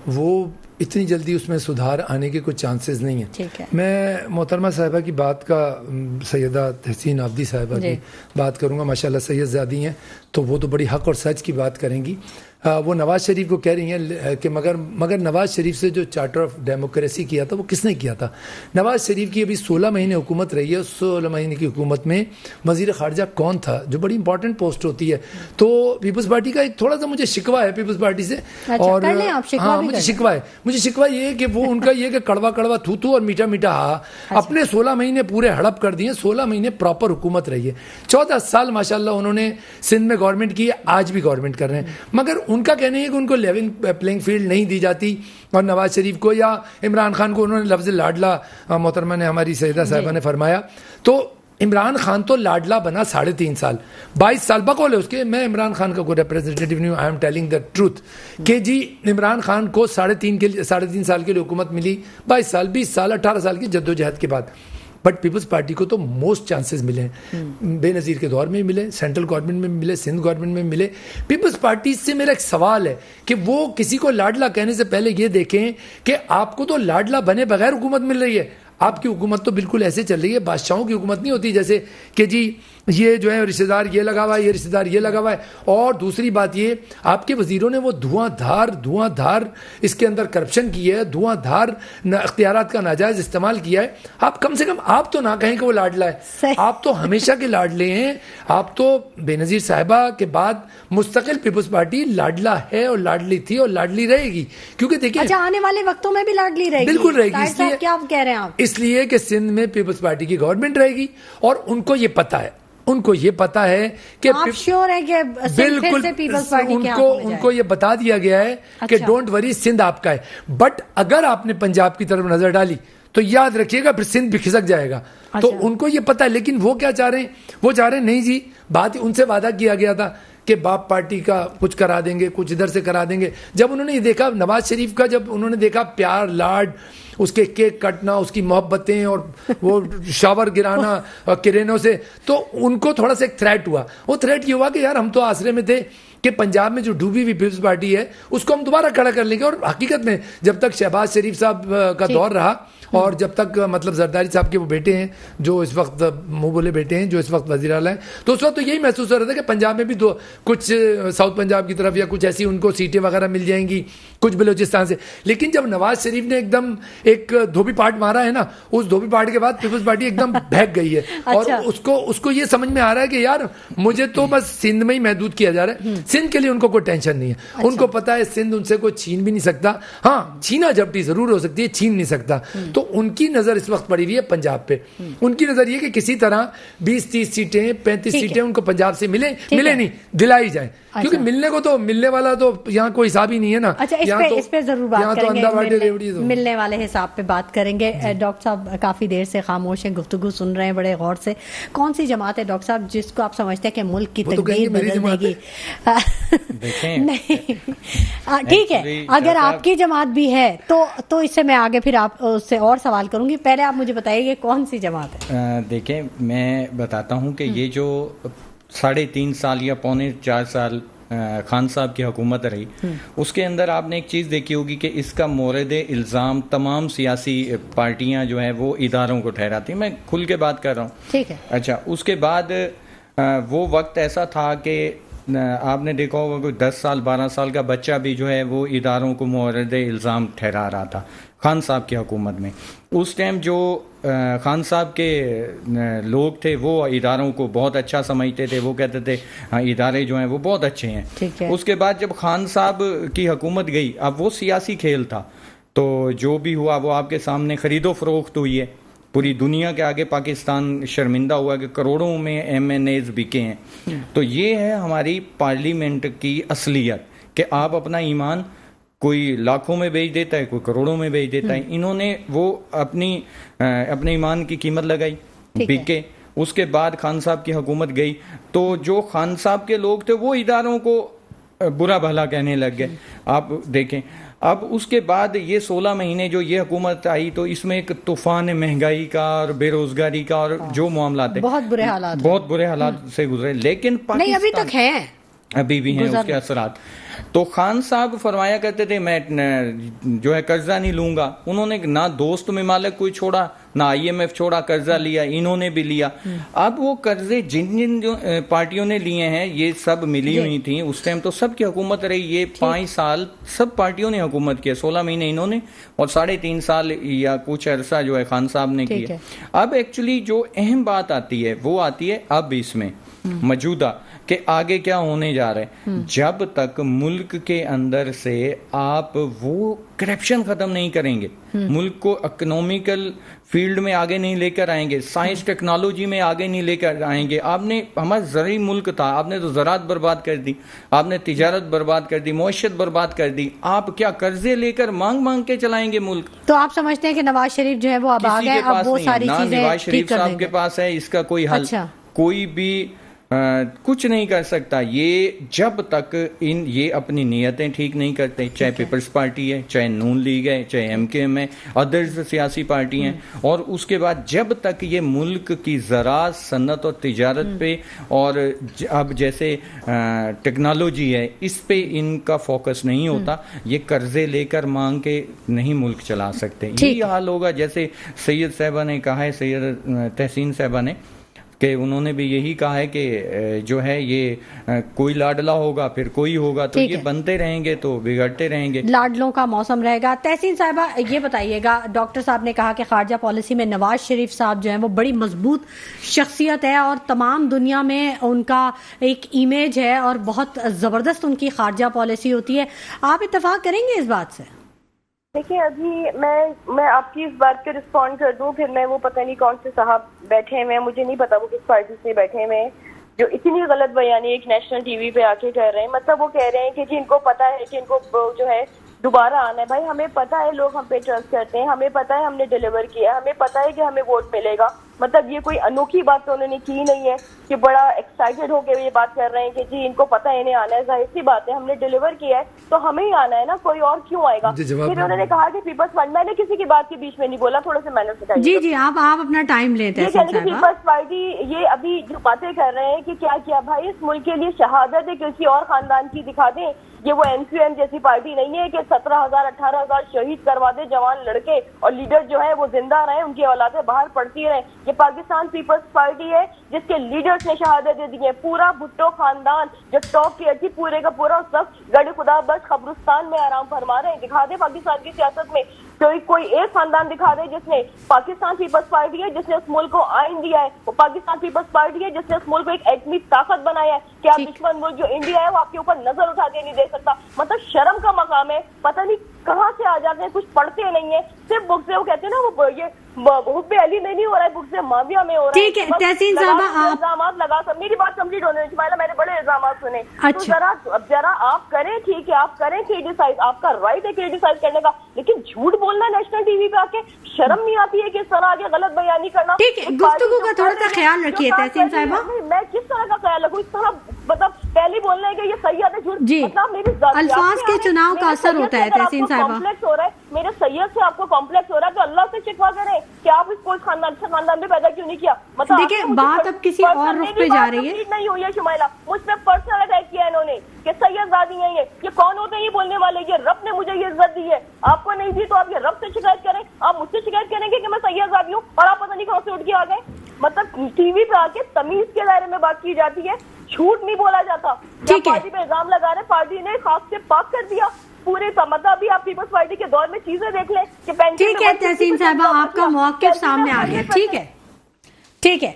وہ اتنی جلدی اس میں سدھار آنے کے کچھ چانسز نہیں ہیں. میں محترمہ صاحبہ کی بات کا، سیدہ تحسین عابدی صاحبہ کی بات کروں گا. ماشاءاللہ سید زادی ہیں تو وہ تو بڑی حق اور سچ کی بات کریں گی. وہ نواز شریف کو کہہ رہی ہیں کہ مگر نواز شریف سے جو چارٹر آف ڈیموکریسی کیا تھا وہ کس نے کیا تھا؟ نواز شریف کی ابھی 16 مہینے حکومت رہی ہے. 16 مہینے کی حکومت میں وزیر خارجہ کون تھا؟ جو بڑی امپورٹنٹ پوسٹ ہوتی ہے. تو پیپلز پارٹی کا ایک تھوڑا سا مجھے شکوہ ہے پیپلز پارٹی سے. اور ہاں مجھے شکوہ یہ ہے کہ وہ ان کا یہ کہ کڑوا کڑوا تھو تھو اور میٹھا میٹھا ہا. اپنے 16 مہینے پورے ہڑپ کر دیے. 16 مہینے پراپر حکومت رہی ہے. 14 سال ماشاءاللہ انہوں نے سندھ میں گورنمنٹ کی ہے، آج بھی گورنمنٹ کر رہے ہیں. مگر ان کا کہنا ہے کہ ان کو لیونگ پلینگ فیلڈ نہیں دی جاتی. اور نواز شریف کو یا عمران خان کو انہوں نے لفظ لاڈلا، محترمہ نے ہماری سیدہ صاحبہ نے فرمایا، تو عمران خان تو لاڈلا بنا 3.5 سال، 22 سال بقول ہے اس کے. میں عمران خان کا کوئی ریپرزینٹیو نہیں ہوں، I am telling the truth کہ جی عمران خان کو 3.5 سال کے لیے حکومت ملی، 22 سال 20 سال 18 سال کی جدوجہد کے بعد. بٹ پیپلز پارٹی کو تو موسٹ چانسز ملے ہیں. بے نظیر کے دور میں ملے، سینٹرل گورنمنٹ میں ملے، سندھ گورنمنٹ میں ملے. پیپلز پارٹی سے میرا ایک سوال ہے کہ وہ کسی کو لاڈلا کہنے سے پہلے یہ دیکھیں کہ آپ کو تو لاڈلا بنے بغیر حکومت مل رہی ہے. آپ کی حکومت تو بالکل ایسے چل رہی ہے، بادشاہوں کی حکومت نہیں ہوتی جیسے کہ جی یہ جو ہے رشتہ دار یہ لگا ہوا ہے، یہ رشتہ دار یہ لگا ہوا ہے. اور دوسری بات یہ، آپ کے وزیروں نے وہ دھواں دھار اس کے اندر کرپشن کی ہے، دھواں دھار اختیارات کا ناجائز استعمال کیا ہے. آپ کم سے کم آپ تو نہ کہیں کہ وہ لاڈلا ہے. آپ تو ہمیشہ کے لاڈلے ہیں. آپ تو بے نظیر صاحبہ کے بعد مستقل پیپلز پارٹی لاڈلا ہے اور لاڈلی تھی اور لاڈلی رہے گی. کیونکہ دیکھیں اچھا آنے والے وقتوں میں بھی لاڈلی رہے گی، بالکل رہے گی. اس لیے کیا آپ کہہ رہے ہیں آپ؟ اس لیے کہ سندھ میں پیپلز پارٹی کی گورنمنٹ رہے گی اور ان کو یہ پتہ ہے، ان کو یہ پتا ہے کہ آپ شیور ہیں کہ بالکل ان کو یہ بتا دیا گیا ہے کہ ڈونٹ وری سندھ آپ کا ہے. بٹ اگر آپ نے پنجاب کی طرف نظر ڈالی تو یاد رکھیے گا پھر سندھ بھی کھسک جائے گا. تو ان کو یہ پتا ہے. لیکن وہ کیا چاہ رہے ہیں؟ وہ چاہ رہے ہیں نہیں جی، بات ان سے وعدہ کیا گیا تھا کہ باپ پارٹی کا کچھ کرا دیں گے، کچھ ادھر سے کرا دیں گے. جب انہوں نے یہ دیکھا نواز شریف کا، جب انہوں نے دیکھا پیار لاڈ، اس کے کیک کٹنا، اس کی محبتیں اور وہ شاور گرانا کرینوں سے، تو ان کو تھوڑا سا ایک تھریٹ ہوا. وہ تھریٹ یہ ہوا کہ یار ہم تو آسرے میں تھے کہ پنجاب میں جو ڈوبی ہوئی پیپلز پارٹی ہے اس کو ہم دوبارہ کھڑا کر لیں گے. اور حقیقت میں جب تک شہباز شریف صاحب کا دور رہا اور جب تک مطلب زرداری صاحب کے وہ بیٹے ہیں جو اس وقت منہ بولے بیٹے ہیں جو اس وقت وزیر اعلیٰ ہیں، تو اس وقت تو یہی محسوس ہو رہا تھا کہ پنجاب میں بھی کچھ ساؤتھ پنجاب کی طرف یا کچھ ایسی ان کو سیٹیں وغیرہ مل جائیں گی، کچھ بلوچستان سے. لیکن جب نواز شریف نے ایک دم ایک دھوبی پاٹ مارا ہے نا، اس دھوبی پاٹ کے بعد پیپلز پارٹی ایک دم بہک گئی ہے. اور اس کو یہ سمجھ میں آ رہا ہے کہ یار مجھے تو بس سندھ میں ہی محدود کیا جا رہا ہے. سندھ کے لیے ان کو کوئی ٹینشن نہیں ہے. ان کو پتا ہے سندھ ان سے کوئی چھین بھی نہیں سکتا. ہاں چھینا جھپٹی ضرور ہو سکتی ہے، چھین نہیں سکتا. تو ان کی نظر اس وقت پڑی ہوئی ہے پنجاب پہ. ان کی نظر یہ کہ کسی طرح 20-30 سیٹیں 35 سیٹیں ان کو پنجاب سے ملے نہیں دلائی جائیں. کیونکہ ملنے کو تو ملنے والا تو یہاں کوئی حساب ہی نہیں ہے نا. اچھا اس پہ ضرور بات کریں گے، ملنے والے حساب پہ بات کریں گے. ڈاکٹر صاحب کافی دیر سے خاموش ہیں، گفتگو سن رہے ہیں بڑے غور سے. کون سی جماعت ہے ڈاکٹر صاحب جس کو آپ سمجھتے ہیں کہ ملک کی تقدیر بدل دے گی؟ نہیں ٹھیک ہے، اگر آپ کی جماعت بھی ہے تو اس سے میں آگے پھر آپ اس سے اور سوال کروں گی. پہلے آپ مجھے بتائیے کہ کون سی جماعت ہے؟ دیکھیں میں بتاتا ہوں کہ یہ جو 3.5 سال یا 3.25 سال خان صاحب کی حکومت رہی، اس کے اندر آپ نے ایک چیز دیکھی ہوگی کہ اس کا مورد الزام تمام سیاسی پارٹیاں جو ہیں وہ اداروں کو ٹھہراتی ہیں. میں کھل کے بات کر رہا ہوں. ٹھیک ہے. اچھا اس کے بعد وہ وقت ایسا تھا کہ آپ نے دیکھا ہوگا کہ 10 سال 12 سال کا بچہ بھی جو ہے وہ اداروں کو مورد الزام ٹھہرا رہا تھا خان صاحب کی حکومت میں. اس ٹائم جو خان صاحب کے لوگ تھے وہ اداروں کو بہت اچھا سمجھتے تھے. وہ کہتے تھے ادارے جو ہیں وہ بہت اچھے ہیں. اس کے بعد جب خان صاحب کی حکومت گئی، اب وہ سیاسی کھیل تھا، تو جو بھی ہوا وہ آپ کے سامنے خرید و فروخت ہوئی ہے. پوری دنیا کے آگے پاکستان شرمندہ ہوا کہ کروڑوں میں MNAs بکے ہیں. تو یہ ہے ہماری پارلیمنٹ کی اصلیت کہ آپ اپنا ایمان کوئی لاکھوں میں بیچ دیتا ہے، کوئی کروڑوں میں بیچ دیتا ہے. انہوں نے وہ اپنے ایمان کی قیمت لگائی، بکے. اس کے بعد خان صاحب کی حکومت گئی تو جو خان صاحب کے لوگ تھے وہ اداروں کو برا بھلا کہنے لگ گئے. آپ دیکھیں اب اس کے بعد یہ 16 مہینے جو یہ حکومت آئی تو اس میں ایک طوفان مہنگائی کا اور بے روزگاری کا اور جو معاملات ہیں بہت برے حالات سے گزرے. لیکن نہیں ابھی تک ہیں، ابھی بھی ہیں اس کے اثرات. تو خان صاحب فرمایا کرتے تھے میں جو ہے قرضہ نہیں لوں گا. انہوں نے نہ دوست ممالک کوئی چھوڑا، نہ IMF چھوڑا، قرضہ لیا، انہوں نے بھی لیا. اب وہ قرضے جن جو پارٹیوں نے لیے ہیں یہ سب ملی ہوئی تھیں اس ٹائم، تو سب کی حکومت رہی. یہ 5 سال سب پارٹیوں نے حکومت کیا، 16 مہینے انہوں نے اور 3.5 سال یا کچھ عرصہ جو ہے خان صاحب نے کیا. اب ایکچولی جو اہم بات آتی ہے وہ آتی ہے اب اس میں موجودہ کہ آگے کیا ہونے جا رہا ہے. جب تک ملک کے اندر سے آپ وہ کرپشن ختم نہیں کریں گے، ملک کو اکنامیکل فیلڈ میں آگے نہیں لے کر آئیں گے، سائنس ٹیکنالوجی میں آگے نہیں لے کر آئیں گے. آپ نے ہمارا زرعی ملک تھا، آپ نے تو زراعت برباد کر دی، آپ نے تجارت برباد کر دی، معیشت برباد کر دی. آپ کیا قرضے لے کر مانگ کے چلائیں گے ملک؟ تو آپ سمجھتے ہیں کہ نواز شریف جو ہے وہ اب آ گئے، اب وہ ساری چیزیں نواز شریف صاحب کے پاس ہے اس کا کوئی حل. کوئی بھی کچھ نہیں کر سکتا یہ جب تک یہ اپنی نیتیں ٹھیک نہیں کرتے، چاہے پیپلز پارٹی ہے، چاہے نون لیگ ہے، چاہے MKM ہے، ادرز سیاسی پارٹی ہیں. اور اس کے بعد جب تک یہ ملک کی زراعت، صنعت اور تجارت پہ اور اب جیسے ٹیکنالوجی ہے اس پہ ان کا فوکس نہیں ہوتا، یہ قرضے لے کر مانگ کے نہیں ملک چلا سکتے. یہی حال ہوگا جیسے سید صاحبہ نے کہا ہے، سید تحسین صاحبہ نے، کہ انہوں نے بھی یہی کہا ہے کہ جو ہے یہ کوئی لاڈلا ہوگا پھر کوئی ہوگا، تو یہ بنتے رہیں گے تو بگڑتے رہیں گے، لاڈلوں کا موسم رہے گا. تحسین صاحبہ یہ بتائیے گا، ڈاکٹر صاحب نے کہا کہ خارجہ پالیسی میں نواز شریف صاحب جو ہیں وہ بڑی مضبوط شخصیت ہے اور تمام دنیا میں ان کا ایک امیج ہے اور بہت زبردست ان کی خارجہ پالیسی ہوتی ہے. آپ اتفاق کریں گے اس بات سے؟ دیکھیں ابھی میں آپ کی اس بات پہ رسپونڈ کر دوں، پھر میں وہ پتہ نہیں کون سے صاحب بیٹھے ہوئے ہیں، مجھے نہیں پتا وہ کس پارٹی سے بیٹھے ہوئے ہیں، جو اتنی غلط بیانی ایک نیشنل ٹی وی پہ آ کے کر رہے ہیں. مطلب وہ کہہ رہے ہیں کہ جن کو پتا ہے کہ ان کو جو ہے دوبارہ آنا ہے. بھائی ہمیں پتا ہے لوگ ہم پہ ٹرسٹ کرتے ہیں، ہمیں پتا ہے ہم نے ڈیلیور کیا، ہمیں پتا ہے کہ ہمیں ووٹ ملے گا. مطلب یہ کوئی انوکھی بات تو انہوں نے کی نہیں ہے کہ بڑا ایکسائٹیڈ ہو کے یہ بات کر رہے ہیں کہ جی ان کو پتا ہے انہیں آنا ہے. ظاہر سی بات ہے ہم نے ڈیلیور کیا ہے تو ہمیں ہی آنا ہے نا، کوئی اور کیوں آئے گا. پھر انہوں نے کہا کہ پیپلز پارٹی، میں نے کسی کی بات کے بیچ میں نہیں بولا، تھوڑا سا مینر سکھائیے. جی آپ اپنا ٹائم لیتے ہیں. پیپلز پارٹی یہ ابھی جو باتیں کر رہے ہیں کہ کیا کیا بھائی اس ملک کے لیے شہادت ہے کسی اور خاندان کی دکھا دیں. یہ وہ MQM جیسی پارٹی نہیں ہے کہ 17,000 18,000 شہید کروا دے جوان لڑکے اور لیڈر جو ہے وہ زندہ رہیں، ان کی اولادیں باہر پڑتی رہیں. یہ پاکستان پیپلز پارٹی ہے جس کے لیڈرز نے شہادت دے دی ہے. پورا بھٹو خاندان جو ٹاپ کیئر تھی پورے کا پورا اس وقت گڑھ خدا بس قبرستان میں آرام فرما رہے ہیں. دکھا دے پاکستان کی سیاست میں کوئی ایک خاندان دکھا دے جس نے، پاکستان پیپلز پارٹی ہے جس نے اس ملک کو آئین دیا ہے، وہ پاکستان پیپلز پارٹی ہے جس نے اس ملک کو ایک ایٹمی طاقت بنایا ہے کہ آپ دشمن ملک جو انڈیا ہے وہ آپ کے اوپر نظر اٹھا کے نہیں دے سکتا. مطلب شرم کا مقام ہے. پتہ نہیں کہاں سے آ جاتے ہیں، کچھ پڑھتے نہیں ہیں، صرف بک سے وہ کہتے ہیں نا وہ یہ حب علی میں نہیں ہو رہا ہے، بک سے معاویہ میں ہو رہا ہے. ٹھیک ہے تحسین صاحبہ، الزامات لگا کر میری بات کمپلیٹ ہونے میں نے بڑے الزامات سنے. تو ذرا آپ کریں، ٹھیک ہے آپ کریں کریٹیسائز، آپ کا رائٹ ہے کریٹیسائز کرنے کا، لیکن جھوٹ بولنا نیشنل ٹی وی پہ آ کے شرم نہیں آتی ہے کہ اس طرح آگے غلط بیانی کرنا. ٹھیک ہے گفتگو کا تھوڑا سا خیال رکھیے تحسین صاحبہ. میں کس طرح کا خیال رکھوں؟ اس طرح مطلب پہلی بولنا ہے کہ یہ سید ہے، جھوٹ. جی الفاظ کے چناؤ کا اثر ہوتا ہے تحسین صاحبہ. کمپلیکس ہو رہا ہے میرے سید سے، آپ کو کمپلیکس ہو رہا ہے تو اللہ سے شکوہ کریں کہ آپ اس کو اس خاندان میں پیدا کیوں نہیں کیا. مطلب دیکھیں بات اب کسی اور رخ پہ جا رہی ہے. نہیں ہوئی ہے شمائلہ، مجھ پہ پرسنل اٹیک کیا انہوں نے کہ سید زادی ہیں یہ کون ہوتے ہیں یہ بولنے والے، یہ رب نے مجھے یہ عزت دی ہے، آپ کو نہیں دی تو آپ یہ رب سے شکایت کریں. آپ مجھ سے شکایت کریں گے کہ میں سید زادی ہوں اور آپ پتہ نہیں کہاں سے اٹھ کے آ گئے. مطلب ٹی وی پہ آ کے تمیز کے دائرے میں بات کی جاتی ہے، جھوٹ نہیں بولا جاتا. جب پارٹی پہ الزام لگا رہے پارٹی نے خاص سے پاک کر دیا پورے کا. مطلب ابھی آپ پیپلز پارٹی کے دور میں چیزیں دیکھ لیں کہ ٹھیک ہے تحسین صاحبہ آپ کا موقف سامنے آ گیا. ٹھیک ہے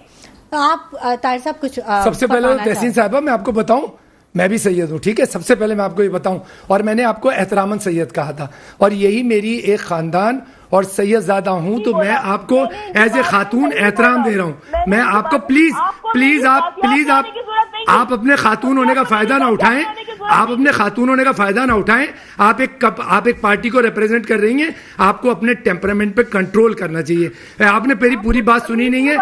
آپ طاہر صاحب کچھ سب سے پہلے تحسین صاحبہ میں آپ کو بتاؤں میں بھی سید ہوں، ٹھیک ہے. سب سے پہلے میں آپ کو یہ بتاؤں، اور میں نے آپ کو احتراماً سید کہا تھا اور یہی میری ایک خاندان اور سید زادہ ہوں تو میں آپ کو ایز اے خاتون احترام دے رہا ہوں. میں آپ کو پلیز آپ اپنے خاتون ہونے کا فائدہ نہ اٹھائیں آپ اپنے خاتون ہونے کا فائدہ نہ اٹھائیں. آپ ایک پارٹی کو ریپرزینٹ کر رہی ہیں, آپ کو اپنے ٹیمپرامنٹ پہ کنٹرول کرنا چاہیے. آپ نے میری پوری بات سنی نہیں ہے.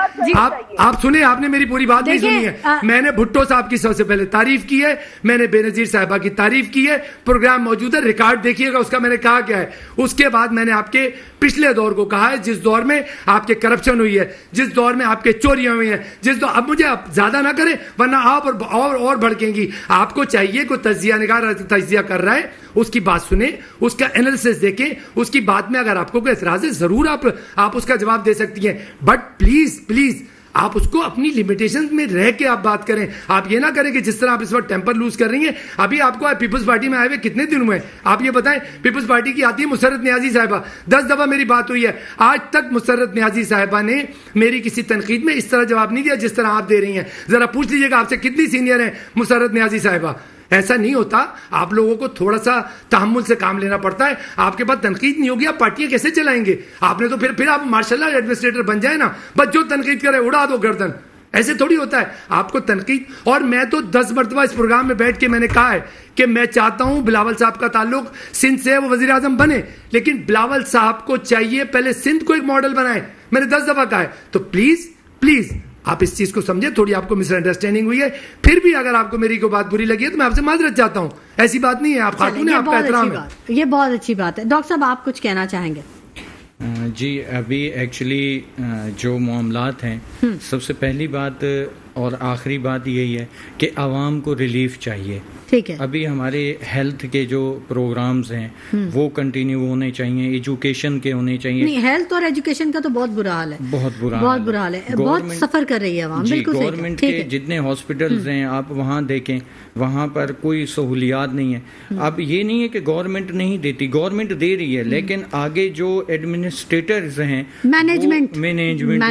آپ سنیں, آپ نے میری پوری بات نہیں سنی ہے. میں نے بھٹو صاحب کی سب سے پہلے تعریف کی ہے, میں نے بے نظیر صاحبہ کی تعریف کی ہے. پروگرام موجود ہے, ریکارڈ دیکھیے گا اس کا میں نے کہا کیا ہے. اس کے بعد میں نے آپ کے پچھلے دور کو کہا ہے, جس دور میں آپ کے کرپشن ہوئی ہے, جس دور میں آپ کے چوریاں ہوئی ہیں, جس دور. اب مجھے زیادہ نہ کریں ورنہ آپ اور بھڑکیں گی. آپ کو چاہیے کوئی تجزیہ نگار تجزیہ کر رہا ہے, اس کی بات سنیں, اس کا انالیسس دیکھیں, اس کی بات میں اگر آپ کو کوئی اعتراض ہے ضرور آپ اس کا جواب دے سکتی ہیں. بٹ پلیز آپ اس کو اپنی لیمیٹیشن میں رہ کے آپ بات کریں. آپ یہ نہ کریں کہ جس طرح آپ اس وقت ٹیمپر لوز کر رہی ہیں. ابھی آپ کو پیپلز پارٹی میں آئے ہوئے کتنے دن ہوئے, آپ یہ بتائیں. پیپلز پارٹی کی آتی ہے مسرت نیازی صاحبہ, 10 دفعہ میری بات ہوئی ہے, آج تک مسرت نیازی صاحبہ نے میری کسی تنقید میں اس طرح جواب نہیں دیا جس طرح آپ دے رہی ہیں. ذرا پوچھ لیجیے گا آپ سے کتنی سینئر ہیں مسرت نیازی صاحبہ. ایسا نہیں ہوتا. آپ لوگوں کو تھوڑا سا تحمل سے کام لینا پڑتا ہے. آپ کے پاس تنقید نہیں ہوگی, آپ پارٹیاں کیسے چلائیں گے؟ آپ نے تو پھر آپ ماشاءاللہ ایڈمنسٹریٹر بن جائیں نا, بس جو تنقید کرے اڑا دو گردن. ایسے تھوڑی ہوتا ہے. آپ کو تنقید, اور میں تو 10 مرتبہ اس پروگرام میں بیٹھ کے میں نے کہا ہے کہ میں چاہتا ہوں بلاول صاحب کا تعلق سندھ سے ہے, وہ وزیر اعظم بنے, لیکن بلاول صاحب کو چاہیے پہلے سندھ کو ایک ماڈل بنائیں. میں نے 10 دفعہ کہا ہے. تو پلیز آپ اس چیز کو سمجھیں. تھوڑی آپ کو مس انڈرسٹینڈنگ ہوئی ہے, پھر بھی اگر آپ کو میری کوئی بات بری لگی ہے تو میں آپ سے معذرت چاہتا ہوں. ایسی بات نہیں ہے, آپ خاتون ہیں, آپ کا احترام ہے. یہ بہت اچھی بات ہے. ڈاکٹر صاحب آپ کچھ کہنا چاہیں گے؟ جی, ابھی ایکچولی جو معاملات ہیں, سب سے پہلی بات اور آخری بات یہی ہے کہ عوام کو ریلیف چاہیے. ٹھیک ہے. ابھی ہمارے ہیلتھ کے جو پروگرامز ہیں وہ کنٹینیو ہونے چاہیے, ایجوکیشن کے ہونے چاہیے. نہیں, ہیلتھ اور ایجوکیشن کا تو بہت برا حال ہے, بہت برا حال ہے. بہت سفر کر رہی ہے عوام. بالکل گورنمنٹ کے جتنے ہاسپٹلز ہیں آپ وہاں دیکھیں, وہاں پر کوئی سہولیات نہیں ہے. اب یہ نہیں ہے کہ گورنمنٹ نہیں دیتی, گورنمنٹ دے رہی ہے, لیکن آگے جو ایڈمنسٹریٹرز ہیں, مینجمنٹ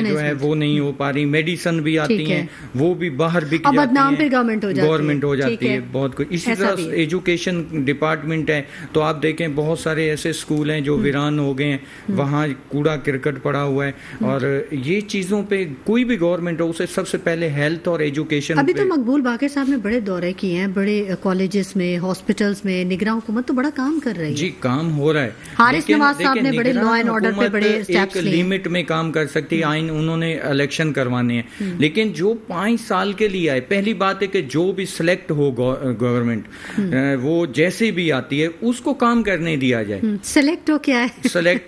جو ہے وہ نہیں ہو پا رہی. میڈیسن بھی آتی ہیں, وہ بھی باہر بک جاتی ہیں, گورنمنٹ ہو جاتی ہے. بہت کچھ اسی طرح ایجوکیشن ڈپارٹمنٹ ہے, تو آپ دیکھیں بہت سارے ایسے اسکول ہیں جو ویران ہو گئے ہیں, وہاں کوڑا کرکٹ پڑا ہوا ہے. اور یہ چیزوں پہ کوئی بھی گورنمنٹ ہو, اسے سب سے پہلے ہیلتھ اور ایجوکیشن. ابھی تو مقبول باقر صاحب نے بڑے دورے کیے ہیں, بڑے کالجز میں, ہاسپٹلز میں. نگراں حکومت تو بڑا کام کر رہی ہے. جی, کام ہو رہا ہے. حارث نواز صاحب نے بڑے لا اینڈ آرڈر پہ بڑے ایک لمٹ میں کام کر سکتی ہے. آئین انہوں نے الیکشن کروانے ہیں, لیکن جو 5 سال کے لیے آئے, پہلی بات ہے کہ جو بھی سلیکٹ ہو گورنمنٹ, وہ جیسے بھی آتی ہے اس کو کام کرنے دیا جائے. سلیکٹ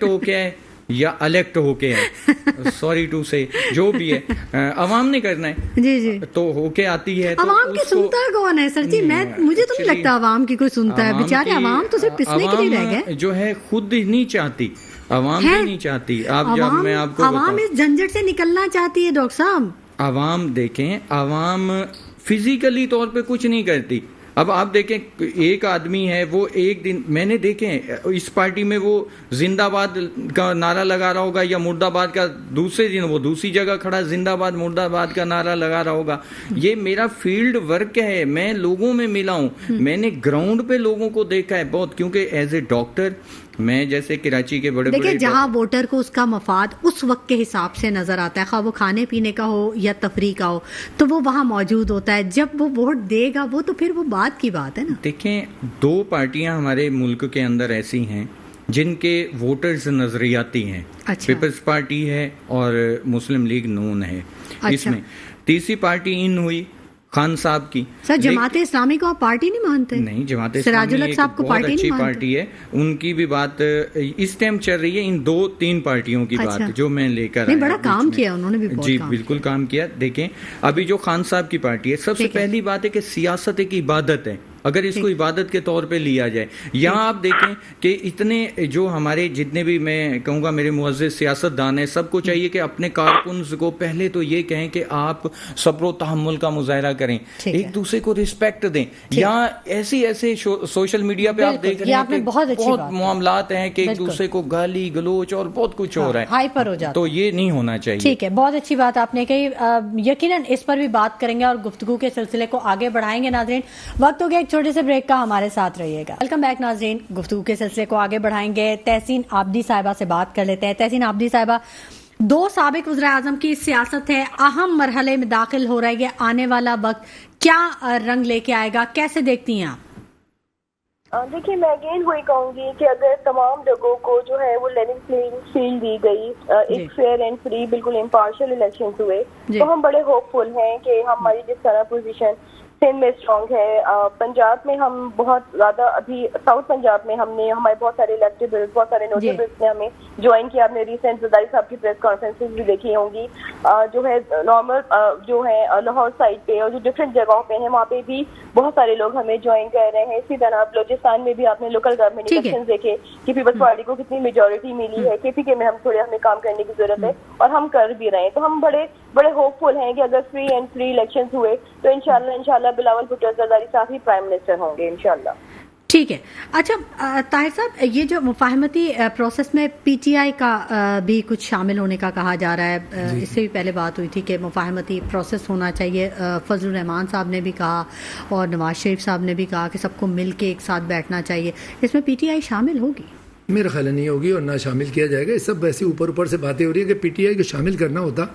ہو کیا ہے یا الیکٹ ہو کے ہے, سوری ٹو سے, جو بھی ہے عوام نے کرنا ہے. جی تو ہو کے آتی ہے. عوام کی سنتا کون ہے سر جی؟ مجھے تو نہیں لگتا عوام کی کوئی سنتا ہے. بیچارے عوام تو صرف پسنے کے لیے رہ گئے. جو ہے خود نہیں چاہتی, عوام بھی نہیں چاہتی. آپ جب میں آپ کو عوام اس جھنجٹ سے نکلنا چاہتی ہے ڈاکٹر صاحب. عوام دیکھیں, عوام فزیکلی طور پہ کچھ نہیں کرتی. اب آپ دیکھیں, ایک آدمی ہے وہ ایک دن, میں نے دیکھیں اس پارٹی میں وہ زندہ باد کا نعرہ لگا رہا ہوگا, یا مرد آباد کا, دوسرے دن وہ دوسری جگہ کھڑا زندہ باد مرد آباد کا نعرہ لگا رہا ہوگا. یہ میرا فیلڈ ورک ہے, میں لوگوں میں ملا ہوں, میں نے گراؤنڈ پہ لوگوں کو دیکھا ہے بہت. کیونکہ ایز اے ڈاکٹر میں, جیسے کراچی کے بڑے دیکھیں, جہاں ووٹر کو اس کا مفاد اس وقت کے حساب سے نظر آتا ہے, خواہ وہ کھانے پینے کا ہو یا تفریح کا ہو, تو وہ وہاں موجود ہوتا ہے. جب وہ ووٹ دے گا وہ تو پھر وہ بات کی بات ہے نا. دیکھیں, 2 پارٹیاں ہمارے ملک کے اندر ایسی ہیں جن کے ووٹرز نظریاتی ہیں. پیپلز پارٹی ہے اور مسلم لیگ نون ہے. اس میں تیسری پارٹی ان ہوئی خان صاحب کی. سر, جماعت اسلامی کو آپ پارٹی نہیں مانتے؟ نہیں, جماعت اسلامی ایک بہت اچھی پارٹی ہے, ان کی بھی بات اس ٹائم چل رہی ہے. ان 2-3 پارٹیوں کی بات جو میں لے کر آیا. بڑا کام کیا انہوں نے بھی. جی بالکل کام کیا. دیکھیں, ابھی جو خان صاحب کی پارٹی ہے, سب سے پہلی بات ہے کہ سیاست ایک عبادت ہے. اگر اس کو عبادت کے طور پہ لیا جائے, یہاں آپ دیکھیں کہ اتنے جو ہمارے جتنے بھی, میں کہوں گا میرے معزز سیاست دان ہیں, سب کو چاہیے کہ اپنے کارکنز کو پہلے تو یہ کہیں کہ آپ صبر و تحمل کا مظاہرہ کریں, ایک دوسرے کو رسپیکٹ دیں. یہاں ایسے سوشل میڈیا پہ آپ دیکھ رہے ہیں کہ بہت معاملات ہیں کہ ایک دوسرے کو گالی گلوچ اور بہت کچھ ہو رہا ہے, ہائپر ہو جاتا, تو یہ نہیں ہونا چاہیے. ٹھیک ہے, بہت اچھی بات آپ نے کہی. یقیناً اس پر بھی بات کریں گے اور گفتگو کے سلسلے کو آگے بڑھائیں گے. ناظرین, وقت ہو گیا ایک چھوٹے سے بریک کا, ہمارے ساتھ رہیے گا. ویلکم بیک ناظرین, گفتگو کے سلسلے کو آگے بڑھائیں گے. تحسین عابدی صاحبہ سے بات کر لیتے ہیں. تحسین عابدی صاحبہ, 2 سابق وزراء کی سیاست ہے, اہم مرحلے میں داخل ہو رہا ہے. یہ آنے والا وقت کیا رنگ لے کے آئے گا, کیسے دیکھتی ہیں آپ؟ دیکھیے میں اگین وہی کہوں گی کہ اگر تمام لوگوں کو جو ہے وہ لیول پلینگ فیلڈ دی گئی، ایک فیئر اینڈ فری بالکل امپارشل الیکشنز ہوئے، تو ہم بڑے ہوپ فل ہیں کہ ہماری جس طرح پوزیشن سندھ میں اسٹرانگ ہے، پنجاب میں ہم بہت زیادہ، ابھی ساؤتھ پنجاب میں ہم نے ہمارے بہت سارے الیکٹیبلز، بہت سارے نوٹیبلز نے ہمیں جوائن کیا. آپ نے ریسنٹ زرداری صاحب کی پریس کانفرنسز بھی دیکھی ہوں گی. جو ہے نارمل جو ہے لاہور سائڈ پہ اور جو ڈفرینٹ جگہوں پہ ہیں وہاں پہ بھی بہت سارے لوگ ہمیں جوائن کر رہے ہیں. اسی طرح بلوچستان میں بھی آپ نے لوکل گورنمنٹ الیکشن دیکھے کہ پیپلز پارٹی کو کتنی میجورٹی ملی ہے. KPK میں ہمیں کام کرنے کی ضرورت ہے اور ہم کر بھی رہے ہیں. تو ہم بڑے ہوپ فل ہیں کہ اگر فری اینڈ فری الیکشنز ہوئے تو انشاءاللہ بلاول بھٹو زرداری صاحب ہی پرائم منسٹر ہوں گے انشاءاللہ. ٹھیک ہے. اچھا طاہر صاحب، یہ جو مفاہمتی پروسیس میں PTI کا بھی کچھ شامل ہونے کا کہا جا رہا ہے، اس سے بھی پہلے بات ہوئی تھی کہ مفاہمتی پروسیس ہونا چاہیے. فضل الرحمان صاحب نے بھی کہا اور نواز شریف صاحب نے بھی کہا کہ سب کو مل کے ایک ساتھ بیٹھنا چاہیے. اس میں PTI شامل ہوگی؟ میرا خیال نہیں ہوگی اور نہ شامل کیا جائے گا. یہ سب ایسے اوپر سے باتیں ہو رہی ہیں کہ PTI کو شامل کرنا ہوتا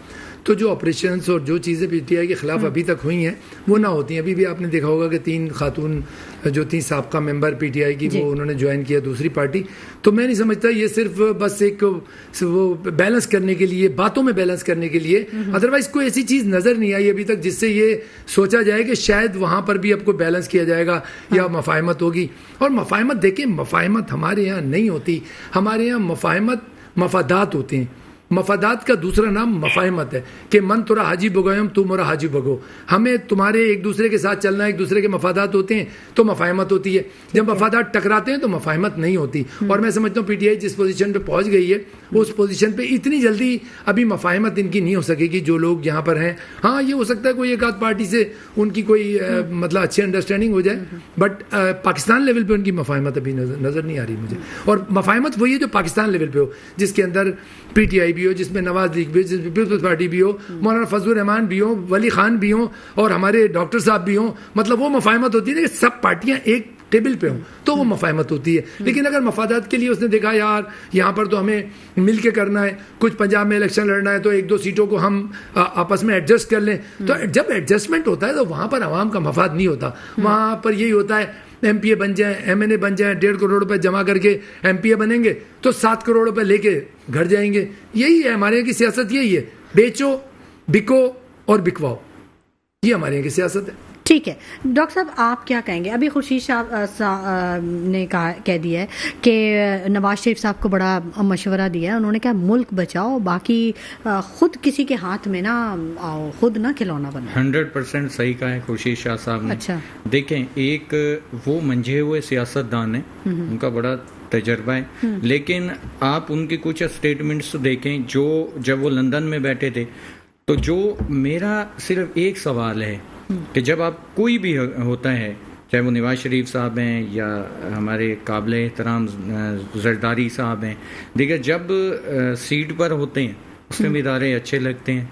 تو جو آپریشنز اور جو چیزیں PTI کے خلاف ابھی تک ہوئی ہیں وہ نہ ہوتی ہیں. ابھی بھی آپ نے دیکھا ہوگا کہ 3 خاتون جو 3 سابقہ ممبر PTI کی وہ انہوں نے جوائن کیا دوسری پارٹی. تو میں نہیں سمجھتا یہ صرف بس ایک وہ بیلنس کرنے کے لیے، باتوں میں بیلنس کرنے کے لیے، ادروائز کوئی ایسی چیز نظر نہیں آئی ابھی تک جس سے یہ سوچا جائے کہ شاید وہاں پر بھی اب کو بیلنس کیا جائے گا یا مفاہمت ہوگی. اور مفاہمت دیکھیں، مفاہمت ہمارے یہاں نہیں ہوتی. ہمارے یہاں مفاہمت مفادات ہوتے ہیں. مفادات کا دوسرا نام مفاہمت ہے کہ من تورا حاجی بگویم تو مرا حاجی بگو. ہمیں تمہارے ایک دوسرے کے ساتھ چلنا، ایک دوسرے کے مفادات ہوتے ہیں تو مفاہمت ہوتی ہے. جب مفادات ٹکراتے ہیں تو مفاہمت نہیں ہوتی. اور میں سمجھتا ہوں PTI جس پوزیشن پہ پہنچ گئی ہے اس پوزیشن پہ اتنی جلدی ابھی مفاہمت ان کی نہیں ہو سکے گی جو لوگ یہاں پر ہیں. ہاں یہ ہو سکتا ہے کوئی ایک آدھ پارٹی سے ان کی کوئی مطلب اچھی انڈرسٹینڈنگ ہو جائے، بٹ پاکستان لیول پہ ان کی مفاہمت ابھی نظر نہیں آ رہی مجھے. اور مفاہمت وہی ہے جو پاکستان لیول پہ ہو، جس کے اندر PTI بھی ہو، جس میں نواز لیگ بھی ہو، جس میں پیپلز پارٹی بھی ہو، مولانا فضل الرحمان بھی ہوں، ولی خان بھی ہوں اور ہمارے ڈاکٹر صاحب بھی ہوں. مطلب وہ مفاہمت ہوتی ہے کہ سب پارٹیاں ایک ٹیبل پہ ہوں تو وہ مفاہمت ہوتی ہے. لیکن اگر مفادات کے لیے اس نے دیکھا یار یہاں پر تو ہمیں مل کے کرنا ہے، کچھ پنجاب میں الیکشن لڑنا ہے تو 1-2 سیٹوں کو ہم آپس میں ایڈجسٹ کر لیں، تو جب ایڈجسٹمنٹ ہوتا ہے تو وہاں پر عوام کا مفاد نہیں ہوتا. وہاں پر یہی ہوتا ہے MPA بن جائیں، MNA بن جائیں، 1.5 کروڑ روپے جمع کر کے MPA بنیں گے تو 7 کروڑ روپے لے کے گھر جائیں گے. یہی ہے ہمارے یہاں کی سیاست، یہی ہے بیچو بکو اور بکواؤ، یہ ہمارے یہاں کی سیاست ہے. ٹھیک ہے ڈاکٹر صاحب، آپ کیا کہیں گے؟ ابھی خورشید صاحب نے کہہ دیا ہے کہ نواز شریف صاحب کو بڑا مشورہ دیا ہے. انہوں نے کہا ملک بچاؤ، باقی خود کسی کے ہاتھ میں نہ آؤ، خود نہ کھلونا بنو. 100% صحیح کہا ہے خورشید شاہ صاحب نے. اچھا دیکھیں، ایک وہ منجھے ہوئے سیاست دان ہیں، ان کا بڑا تجربہ ہے، لیکن آپ ان کے کچھ اسٹیٹمنٹس دیکھیں جو جب وہ لندن میں بیٹھے تھے تو جو میرا صرف ایک سوال ہے کہ جب آپ کوئی بھی ہوتا ہے، چاہے وہ نواز شریف صاحب ہیں یا ہمارے قابل احترام زرداری صاحب ہیں، دیکھیں جب سیٹ پر ہوتے ہیں اس میں ادارے اچھے لگتے ہیں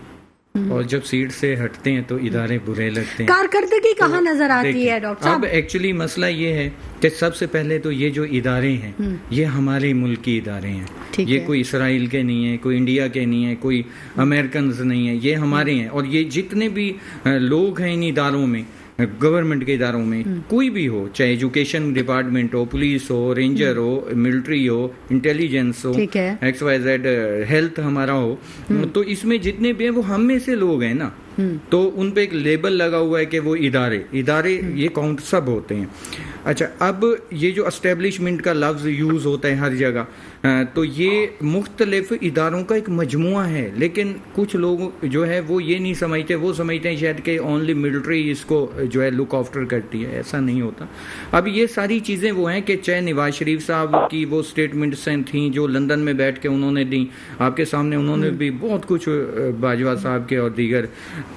اور جب سیٹ سے ہٹتے ہیں تو ادارے برے لگتے ہیں. کارکردگی کہاں نظر آتی ہے ڈاکٹر صاحب؟ اب ایکچولی مسئلہ یہ ہے کہ سب سے پہلے تو یہ جو ادارے ہیں یہ ہمارے ملک کے ادارے ہیں. یہ کوئی اسرائیل کے نہیں ہیں، کوئی انڈیا کے نہیں ہیں، کوئی امریکنز نہیں ہیں، یہ ہمارے ہیں. اور یہ جتنے بھی لوگ ہیں ان اداروں میں، گورنمنٹ کے اداروں میں کوئی بھی ہو، چاہے ایجوکیشن ڈپارٹمنٹ ہو، پولیس ہو، رینجر ہو، ملٹری ہو، انٹیلیجنس ہو، XYZ ہیلتھ ہمارا ہو، تو اس میں جتنے بھی ہیں وہ ہم میں سے لوگ ہیں نا. تو ان پہ ایک لیبل لگا ہوا ہے کہ وہ ادارے یہ کاؤنٹ سب ہوتے ہیں. اچھا، اب یہ جو اسٹیبلشمنٹ کا لفظ یوز ہوتا ہے ہر جگہ، تو یہ مختلف اداروں کا ایک مجموعہ ہے. لیکن کچھ لوگ جو ہے وہ یہ نہیں سمجھتے، وہ سمجھتے ہیں شاید کہ اونلی ملٹری اس کو جو ہے لک آفٹر کرتی ہے. ایسا نہیں ہوتا. اب یہ ساری چیزیں وہ ہیں کہ چاہے نواز شریف صاحب کی وہ اسٹیٹمنٹس تھیں جو لندن میں بیٹھ کے انہوں نے دیں، آپ کے سامنے انہوں نے بھی بہت کچھ باجوہ صاحب کے اور دیگر،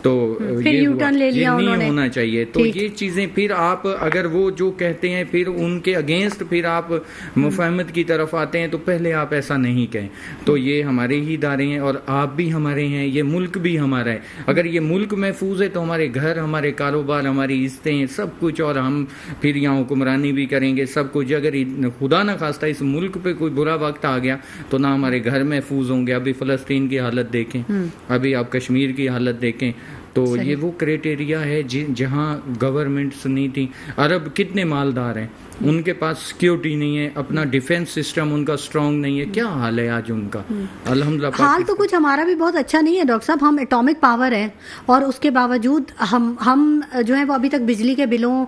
تو یہ نہیں ہونا چاہیے. تو یہ چیزیں پھر آپ اگر وہ جو کہتے ہیں پھر ان کے اگینسٹ پھر آپ مفاہمت کی طرف آتے ہیں تو پہلے آپ ایسا نہیں کہیں. تو یہ ہمارے ہی ادارے ہیں اور آپ بھی ہمارے ہیں، یہ ملک بھی ہمارا ہے. اگر یہ ملک محفوظ ہے تو ہمارے گھر، ہمارے کاروبار، ہماری عزتیں، سب کچھ، اور ہم پھر یہاں حکمرانی بھی کریں گے سب کچھ. اگر خدا نہ خواستہ اس ملک پہ کوئی برا وقت آ گیا تو نہ ہمارے گھر محفوظ ہوں گے. ابھی فلسطین کی حالت دیکھیں، ابھی آپ کشمیر کی حالت دیکھیں. تو یہ وہ کرائٹیریا ہے جہاں گورنمنٹس نہیں تھی. عرب کتنے مالدار ہیں, ان کے پاس سیکیورٹی نہیں ہے, اپنا ڈیفینس سسٹم ان کا اسٹرانگ نہیں ہے, کیا حال ہے آج ان کا. الحمدللہ حال تو کچھ ہمارا بھی بہت اچھا نہیں ہے ڈاکٹر صاحب. ہم ایٹامک پاور ہیں اور اس کے باوجود ہم جو ہے وہ ابھی تک بجلی کے بلوں,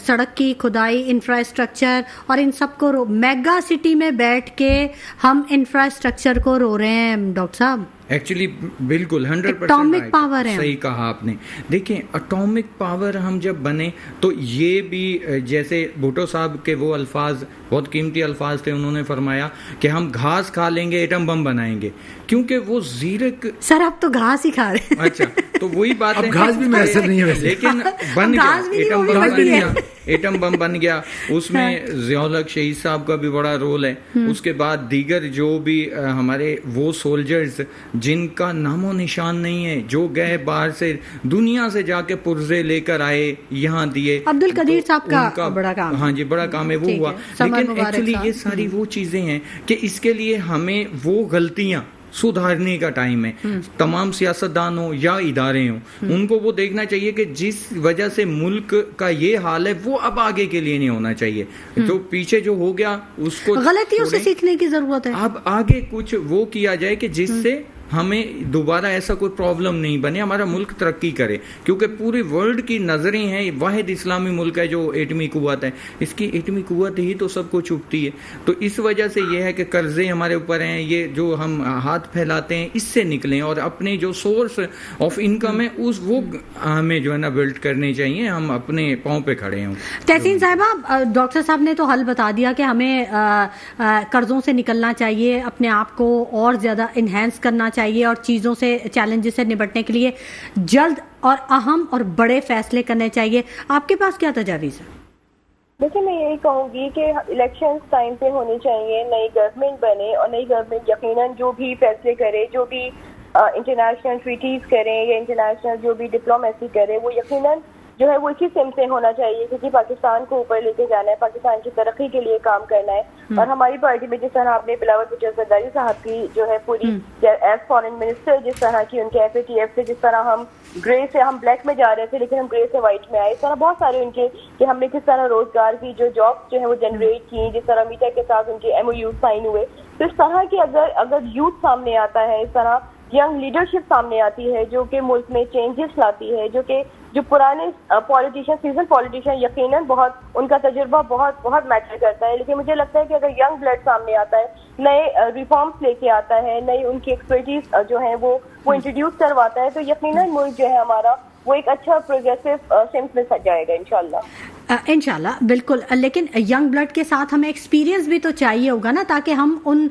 سڑک کی کھدائی, انفراسٹرکچر اور ان سب کو میگا سٹی میں بیٹھ کے ہم انفراسٹرکچر کو رو رہے ہیں ڈاکٹر صاحب. ایکچولی بالکل 100% اٹامک پاور ہے, صحیح کہا آپ نے. دیکھیں اٹامک پاور ہم جب بنے تو یہ بھی جیسے بھٹو صاحب کے وہ الفاظ بہت قیمتی الفاظ تھے, انہوں نے فرمایا کہ ہم گھاس کھا لیں گے ایٹم بم بنائیں گے, کیونکہ وہ زیرک. سر آپ تو گھاس ہی کھا رہے ہیں. اچھا تو وہی بات ہے, گھاس بھی میسر نہیں ہے ویسے, لیکن بن گیا ایٹم بم بن گیا. اس میں ضیاء الحق شہید صاحب کا بھی بڑا رول ہے. اس کے بعد دیگر جو بھی ہمارے وہ سولجرز جن کا نام و نشان نہیں ہے, جو گئے باہر سے دنیا سے جا کے پرزے لے کر آئے یہاں دیے. عبد القدیر صاحب کا بڑا کام, ہاں جی بڑا کام ہے وہ ہوا. لیکن ایکچولی یہ ساری وہ چیزیں ہیں کہ اس کے لیے ہمیں وہ غلطیاں سدھارنے کا ٹائم ہے. تمام سیاستدان ہوں یا ادارے ہوں, ان کو وہ دیکھنا چاہیے کہ جس وجہ سے ملک کا یہ حال ہے وہ اب آگے کے لیے نہیں ہونا چاہیے. تو پیچھے جو ہو گیا اس کو غلطیوں سے سیکھنے کی ضرورت ہے. اب آگے کچھ وہ کیا جائے کہ جس سے ہمیں دوبارہ ایسا کوئی پرابلم نہیں بنے, ہمارا ملک ترقی کرے. کیونکہ پورے ورلڈ کی نظریں ہیں, واحد اسلامی ملک ہے جو ایٹمی قوت ہے, اس کی ایٹمی قوت ہی تو سب کو چھپتی ہے. تو اس وجہ سے یہ ہے کہ قرضے ہمارے اوپر ہیں, یہ جو ہم ہاتھ پھیلاتے ہیں اس سے نکلیں, اور اپنے جو سورس آف انکم ہے اس وہ ہمیں جو ہے نا بلڈ کرنے چاہیے, ہم اپنے پاؤں پہ کھڑے ہوں. تحسین صاحبہ, ڈاکٹر صاحب نے تو حل بتا دیا کہ ہمیں قرضوں سے نکلنا چاہیے, اپنے آپ کو اور زیادہ انہینس کرنا چاہیے, اور چیزوں سے چیلنجز سے نپٹنے کے لیے جلد اور اہم اور بڑے فیصلے کرنے چاہیے. آپ کے پاس کیا تجاویز ہے؟ دیکھیں میں یہی کہوں گی کہ الیکشن ٹائم پہ ہونی چاہیے, نئی گورنمنٹ بنے, اور نئی گورنمنٹ یقیناً جو بھی فیصلے کرے, جو بھی انٹرنیشنل ٹریٹیز کریں یا انٹرنیشنل جو بھی ڈپلومیسی کرے, وہ یقیناً جو ہے وہ اسی سمت سے ہونا چاہیے, کیونکہ پاکستان کو اوپر لے کے جانا ہے, پاکستان کی ترقی کے لیے کام کرنا ہے. اور ہماری پارٹی میں جس طرح آپ نے بلاول بھٹو زرداری صاحب کی جو ہے پوری ایز فارن منسٹر جس طرح کی ان کے ایف اے ٹی ایف سے, جس طرح ہم گرے سے ہم بلیک میں جا رہے تھے لیکن ہم گرے سے وائٹ میں آئے, اس طرح بہت سارے ان کے کہ ہم نے کس طرح روزگار کی جو جابس جو ہے وہ جنریٹ کی, جس طرح میٹا کے ساتھ ان کے ایم او یو سائن ہوئے. تو اس طرح کی اگر یوتھ سامنے آتا ہے, اس طرح ینگ لیڈرشپ سامنے آتی ہے جو کہ ملک میں چینجز لاتی ہے, جو پرانے پالیٹیشین سیزن پالیٹیشین یقیناً بہت ان کا تجربہ بہت میٹر کرتا ہے, لیکن مجھے لگتا ہے کہ اگر ینگ بلڈ سامنے آتا ہے, نئے ریفارمز لے کے آتا ہے, نئی ان کی ایکسپرٹیز جو ہے وہ انٹروڈیوس کرواتا ہے, تو یقیناً ملک جو ہے ہمارا وہ ایک اچھا پروگریسو سمت میں جائے گا انشاءاللہ. انشاءاللہ بالکل. لیکن ینگ بلڈ کے ساتھ ہمیں ایکسپیرینس بھی تو چاہیے ہوگا نا, تاکہ ہم ان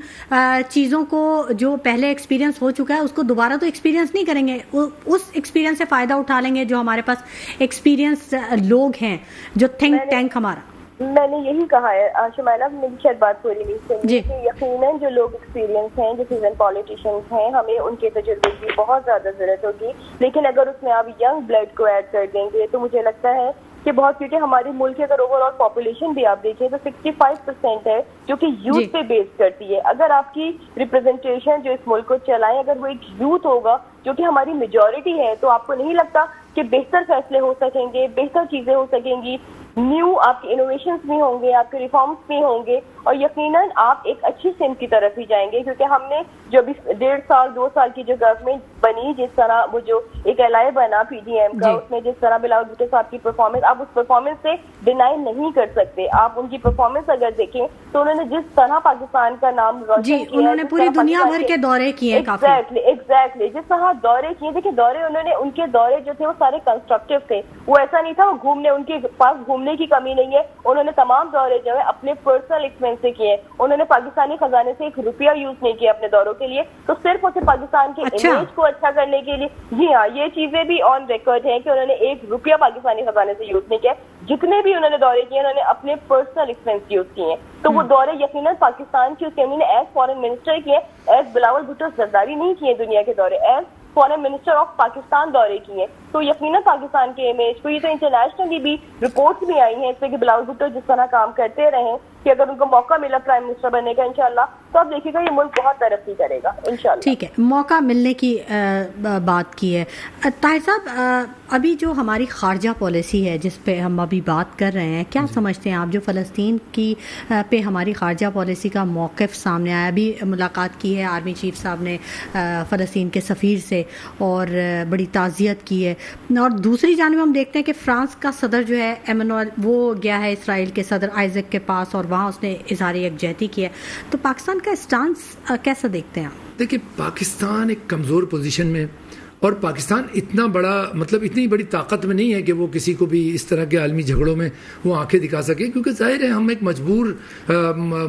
چیزوں کو جو پہلے ایکسپیرینس ہو چکا ہے اس کو دوبارہ تو ایکسپیرینس نہیں کریں گے, اس ایکسپیرینس سے فائدہ اٹھا لیں گے جو ہمارے پاس ایکسپیرینس لوگ ہیں, جو تھنک ٹینک ہمارا. میں نے یہی کہا ہے شمائلہ, میری شاید بات پوری نہیں سنی کہ یقیناً جو لوگ ایکسپیرینس ہیں, جو سیزن پالیٹیشینز ہیں, ہمیں ان کے تجربے کی بہت زیادہ ضرورت ہوگی. لیکن اگر اس میں آپ ینگ بلڈ کو ایڈ کر دیں گے تو مجھے لگتا ہے کہ بہت, کیونکہ ہماری ملک کی اگر اوور آل پاپولیشن بھی آپ دیکھیں تو 65% ہے جو کہ یوتھ پہ بیس کرتی ہے. اگر آپ کی ریپرزنٹیشن جو اس ملک کو چلائیں اگر وہ ایک یوتھ ہوگا جو کہ ہماری میجورٹی ہے, تو آپ کو نہیں لگتا کہ بہتر فیصلے ہو سکیں گے, بہتر چیزیں ہو سکیں گی, نیو آپ کے انوویشنز بھی ہوں گے, آپ کے ریفارمز بھی ہوں گے, اور یقیناً آپ ایک اچھی سمت کی طرف ہی جائیں گے. کیونکہ ہم نے جو ابھی 1.5 سال 2 سال کی جو گورنمنٹ بنی, جس طرح وہ جو ایک ایل آئی بنا پی ڈی ایم کا, اس میں جس طرح بلاول بھٹو صاحب کی پرفارمنس, آپ اس پرفارمنس سے ڈینائی نہیں کر سکتے. آپ ان کی پرفارمنس اگر دیکھیں تو انہوں نے جس طرح پاکستان کا نام روشن کیا, انہوں نے پوری دنیا بھر کے دورے کیے, ایگزیکٹلی جس طرح دورے کیے. دیکھیں دورے انہوں نے, ان کے دورے جو تھے وہ سارے کنسٹرکٹیو تھے, وہ ایسا نہیں تھا وہ گھومنے, ان کے پاس گھومنے کی کمی نہیں ہے. انہوں نے تمام دورے جو ہے اپنے پرسنل ایکسپینس سے کیے, انہوں نے پاکستانی خزانے سے 1 روپیہ یوز نہیں کیا اپنے دوروں کے لیے, تو صرف اسے پاکستان کے امیج کو اچھا کرنے کے لیے. جی ہاں, یہ چیزیں بھی آن ریکارڈ ہیں کہ انہوں نے 1 روپیہ پاکستانی خزانے سے یوز نہیں کیا. جتنے بھی انہوں نے دورے کیے انہوں نے اپنے پرسنل ایکسپینس یوز کیے ہیں. تو وہ دورے یقیناً پاکستان کی, اس کے انہوں نے ایز فارن منسٹر کیے, ایز بلاول بھٹو زرداری نہیں کیے دنیا کے دورے, as foreign minister of Pakistan دورے کیے. تو یقیناً پاکستان کے امیج کو, یہ تو انٹرنیشنلی بھی رپورٹس بھی آئی ہیں اس پہ کہ بلاول بھٹو جس طرح کام کرتے رہے, کہ اگر ان کو موقع ملا پرائم منسٹر بننے کا انشاءاللہ تو آپ دیکھیے گا یہ ملک بہت ترقی کرے گا انشاءاللہ. ٹھیک ہے, موقع ملنے کی بات کی ہے. طاہر صاحب, ابھی جو ہماری خارجہ پالیسی ہے جس پہ ہم ابھی بات کر رہے ہیں, کیا سمجھتے ہیں آپ جو فلسطین کی پہ ہماری خارجہ پالیسی کا موقف سامنے آیا؟ ابھی ملاقات کی ہے آرمی چیف صاحب نے فلسطین کے سفیر سے اور بڑی تعزیت کی ہے, اور دوسری جانب ہم دیکھتے ہیں کہ فرانس کا صدر جو ہے ایمانوئل وہ گیا ہے اسرائیل کے صدر آئزک کے پاس اور وہاں اس نے اظہار یکجہتی کی ہے. تو پاکستان کا اسٹانس کیسا دیکھتے ہیں آپ؟ دیکھیے, پاکستان ایک کمزور پوزیشن میں, اور پاکستان اتنا بڑا مطلب اتنی بڑی طاقت میں نہیں ہے کہ وہ کسی کو بھی اس طرح کے عالمی جھگڑوں میں وہ آنکھیں دکھا سکے, کیونکہ ظاہر ہے ہم ایک مجبور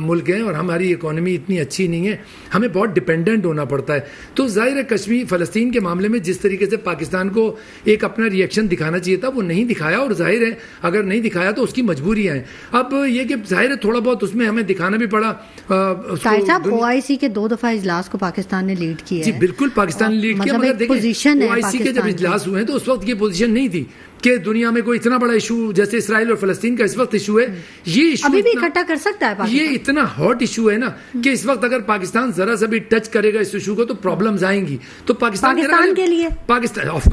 ملک ہیں اور ہماری اکانومی اتنی اچھی نہیں ہے, ہمیں بہت ڈپینڈنٹ ہونا پڑتا ہے. تو ظاہر ہے کشمیر فلسطین کے معاملے میں جس طریقے سے پاکستان کو ایک اپنا ریئیکشن دکھانا چاہیے تھا وہ نہیں دکھایا, اور ظاہر ہے اگر نہیں دکھایا تو اس کی مجبوریاں ہیں. اب یہ کہ ظاہر ہے تھوڑا بہت اس میں ہمیں دکھانا بھی پڑا. صاحب OIC کے 2 دفعہ اجلاس کو پاکستان نے لیڈ کیا ہے. جی بالکل پاکستان نے لیڈ کیا, مگر دیکھیں OIC کے جب اجلاس ہوئے ہیں تو اس وقت یہ پوزیشن نہیں تھی کہ دنیا میں کوئی اتنا بڑا ایشو جیسے اسرائیل اور فلسطین کا اس وقت ایشو ہے, یہ ایشو ابھی بھی اکٹھا کر سکتا ہے پاکستان. یہ اتنا ہاٹ ایشو ہے نا کہ اس وقت اگر پاکستان ذرا سا بھی ٹچ کرے گا اس ایشو کو تو پرابلمز آئیں گی. تو پاکستان کے لیے پاکستان آف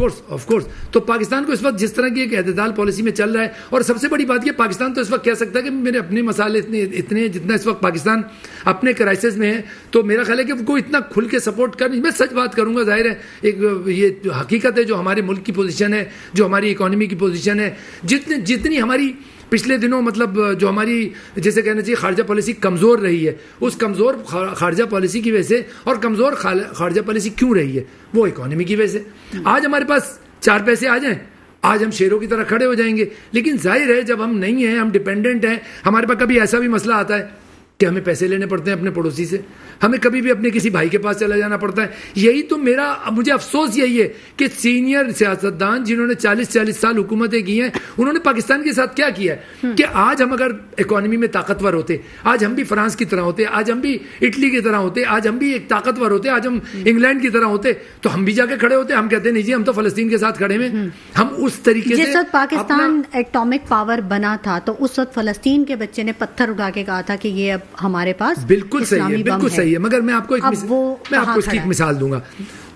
کورس تو پاکستان کو اس وقت جس طرح کی ایک اعتدال پالیسی میں چل رہا ہے, اور سب سے بڑی بات یہ پاکستان تو اس وقت کہہ سکتا ہے کہ میرے اپنے مسائل اتنے جتنا اس وقت پاکستان اپنے کرائسس میں ہے, تو میرا خیال ہے کہ کوئی اتنا کھل کے سپورٹ کر نہیں. میں سچ بات کروں گا, ظاہر ہے ایک یہ حقیقت ہے جو ہمارے ملک کی پوزیشن ہے, جو ہماری اکانومی کی پوزیشن ہے, جتنی ہماری پچھلے دنوں مطلب جو ہماری جیسے کہنا چاہیے خارجہ پالیسی کمزور رہی ہے, اس کمزور خارجہ پالیسی کی وجہ سے, اور کمزور خارجہ پالیسی کیوں رہی ہے وہ اکانومی کی وجہ سے. آج ہمارے پاس 4 پیسے آ جائیں, آج ہم شیروں کی طرح کھڑے ہو جائیں گے, لیکن ظاہر ہے جب ہم نہیں ہیں, ہم ڈیپینڈنٹ ہیں, ہمارے پاس کبھی ایسا بھی مسئلہ آتا ہے کہ ہمیں پیسے لینے پڑتے ہیں اپنے پڑوسی سے, ہمیں کبھی بھی اپنے کسی بھائی کے پاس چلا جانا پڑتا ہے. یہی تو مجھے افسوس یہی ہے کہ سینئر سیاستدان جنہوں نے 40 سال حکومتیں کی ہیں, انہوں نے پاکستان کے ساتھ کیا کیا ہے کہ آج ہم اگر اکانومی میں طاقتور ہوتے, آج ہم بھی فرانس کی طرح ہوتے, آج ہم بھی اٹلی کی طرح ہوتے, آج ہم بھی ایک طاقتور ہوتے, آج ہم انگلینڈ کی طرح ہوتے, تو ہم بھی جا کے کھڑے ہوتے. ہم کہتے نہیں جی ہم تو فلسطین کے ساتھ کھڑے ہیں. ہم اس طریقے سے جس وقت پاکستان ایٹامک پاور بنا تھا تو اس وقت فلسطین کے بچے نے پتھر اٹھا کے کہا تھا کہ یہ اب ہمارے پاس بالکل صحیح ہے, بالکل صحیح ہے. مگر میں آپ کو اس کی ایک مثال دوں گا.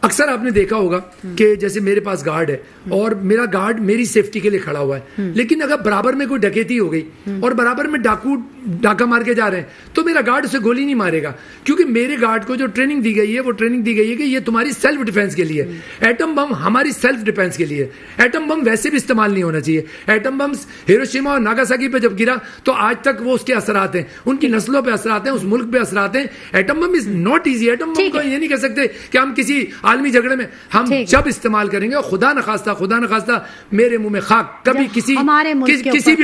اکثر آپ نے دیکھا ہوگا کہ جیسے میرے پاس گارڈ ہے اور میرا گارڈ میری سیفٹی کے لیے کھڑا ہوا ہے, لیکن اگر برابر میں کوئی ڈکیتی ہو گئی اور برابر میں ڈاکہ مار کے جا رہے ہیں تو میرا گارڈ اسے گولی نہیں مارے گا, کیونکہ میرے گارڈ کو جو ٹریننگ دی گئی ہے وہ ٹریننگ دی گئی ہے کہ یہ تمہاری سیلف ڈیفense کے لیے. ایٹم بم ہماری سیلف ڈیفenس کے لیے. ایٹم بم ویسے بھی استعمال نہیں ہونا چاہیے. ایٹم بم ہیروشیما اور ناگاساکی پہ جب گرا تو آج تک وہ اس کے اثرات ہیں, ان کی نسلوں پہ اثرات ہیں, اس ملک پہ اثرات ہیں. Atom bomb is not easy. Atom bomb کو یہ نہیں کہہ سکتے کہ ہم کسی عالمی جھگڑے میں ہم جب استعمال کریں گے, اور خدا نخواستہ میرے منہ میں خاک کبھی کسی بھی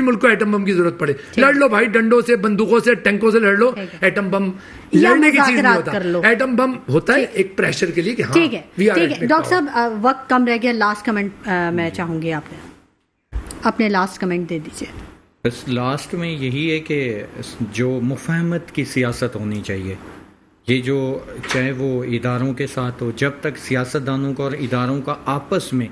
ملک کو ایٹم بم کی ضرورت پڑے, لڑ لو بھائی, ڈنڈوں سے, بندوقوں سے, ٹینکوں سے لڑ لو. ایٹم بم لڑنے کی چیز نہیں ہوتا, ایٹم بم ہوتا ہے ایک پریشر کے لیے کہ ٹھیک ہے. ڈاکٹر صاحب وقت کم رہ گیا, لاسٹ کمنٹ میں چاہوں گی آپ نے اپنے لاسٹ کمنٹ دے دیجیے. بس لاسٹ میں یہی ہے کہ جو مفاہمت کی سیاست ہونی چاہیے, یہ جو چاہے وہ اداروں کے ساتھ ہو, جب تک سیاستدانوں کا اور اداروں کا آپس میں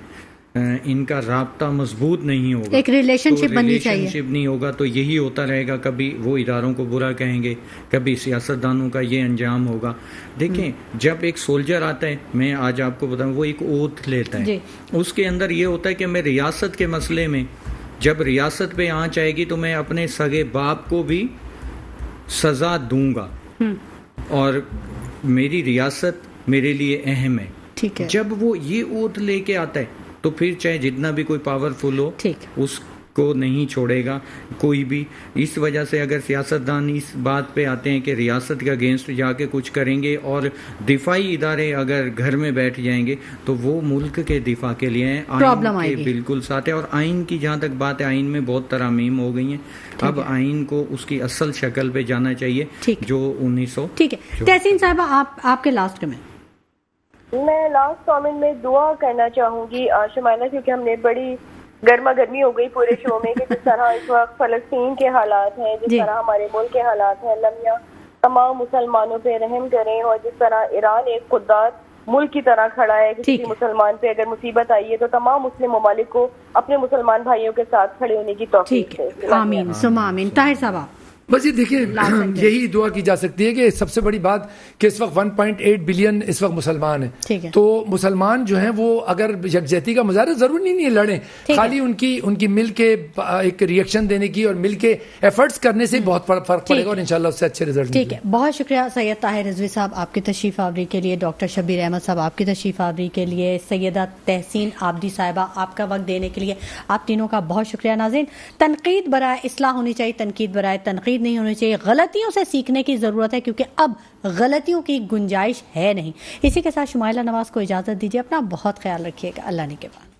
ان کا رابطہ مضبوط نہیں ہوگا, ایک ریلیشن شپ بننی چاہیے, ریلیشن شپ نہیں ہوگا تو یہی ہوتا رہے گا. کبھی وہ اداروں کو برا کہیں گے, کبھی سیاستدانوں کا یہ انجام ہوگا. دیکھیں جب ایک سولجر آتا ہے, میں آج آپ کو بتاؤں, وہ ایک اوتھ لیتا ہے, اس کے اندر یہ ہوتا ہے کہ میں ریاست کے مسئلے میں جب ریاست پہ آنچ آئے گی تو میں اپنے سگے باپ کو بھی سزا دوں گا, اور میری ریاست میرے لیے اہم ہے. ٹھیک ہے. جب وہ یہ اوتھ لے کے آتا ہے تو پھر چاہے جتنا بھی کوئی پاورفل ہو اس کو نہیں چھوڑے گا کوئی بھی. اس وجہ سے اگر سیاستدان اس بات پہ آتے ہیں کہ ریاست کے اگینسٹ جا کے کچھ کریں گے اور دفاعی ادارے اگر گھر میں بیٹھ جائیں گے تو وہ ملک کے دفاع کے لیے ہیں, آئین کے بالکل ساتھ ہے. اور آئین کی جہاں تک بات ہے, آئین میں بہت ترامیم ہو گئی ہیں, اب آئین کو اس کی اصل شکل پہ جانا چاہیے جو 1900. ٹھیک ہے. تحسین صاحبہ آپ کے لاسٹ کمنٹ. میں لاسٹ کامنٹ میں دعا کرنا چاہوں گی شمائلہ, کیونکہ ہم نے بڑی گرما گرمی ہو گئی پورے شو میں کہ جس طرح اس وقت فلسطین کے حالات ہیں, جس طرح ہمارے ملک کے حالات ہیں, اللہ میاں تمام مسلمانوں پہ رحم کریں. اور جس طرح ایران ایک خوددار ملک کی طرح کھڑا ہے, کسی مسلمان پہ اگر مصیبت آئی ہے تو تمام مسلم ممالک کو اپنے مسلمان بھائیوں کے ساتھ کھڑے ہونے کی توفیق دے. آمین ثم آمین. طاہر صاحب بس یہ دیکھیں یہی دعا کی جا سکتی ہے کہ سب سے بڑی بات کہ اس وقت 1.8 بلین اس وقت مسلمان ہیں، تو مسلمان جو ہیں وہ اگر یکجہتی کا مظاہرہ ضروری نہیں ہے لڑیں، خالی ان کی مل کے ایک ریئیکشن دینے کی اور مل کے ایفرٹس کرنے سے بہت فرق پڑے گا اور انشاءاللہ اس سے اچھے رزلٹ ٹھیک ہے. بہت شکریہ سید طاہر رضوی صاحب آپ کی تشریف آوری کے لیے، ڈاکٹر شبیر احمد صاحب آپ کی تشریف آوری کے لیے، سیدہ تحسین عابدی صاحبہ آپ کا وقت دینے کے لیے آپ تینوں کا بہت شکریہ. ناظرین، تنقید برائے اصلاح ہونی چاہیے، تنقید برائے تنقید نہیں ہونی چاہیے. غلطیوں سے سیکھنے کی ضرورت ہے کیونکہ اب غلطیوں کی گنجائش ہے نہیں. اسی کے ساتھ شمائلہ نواز کو اجازت دیجیے، اپنا بہت خیال رکھیے گا. اللہ نے کے بعد.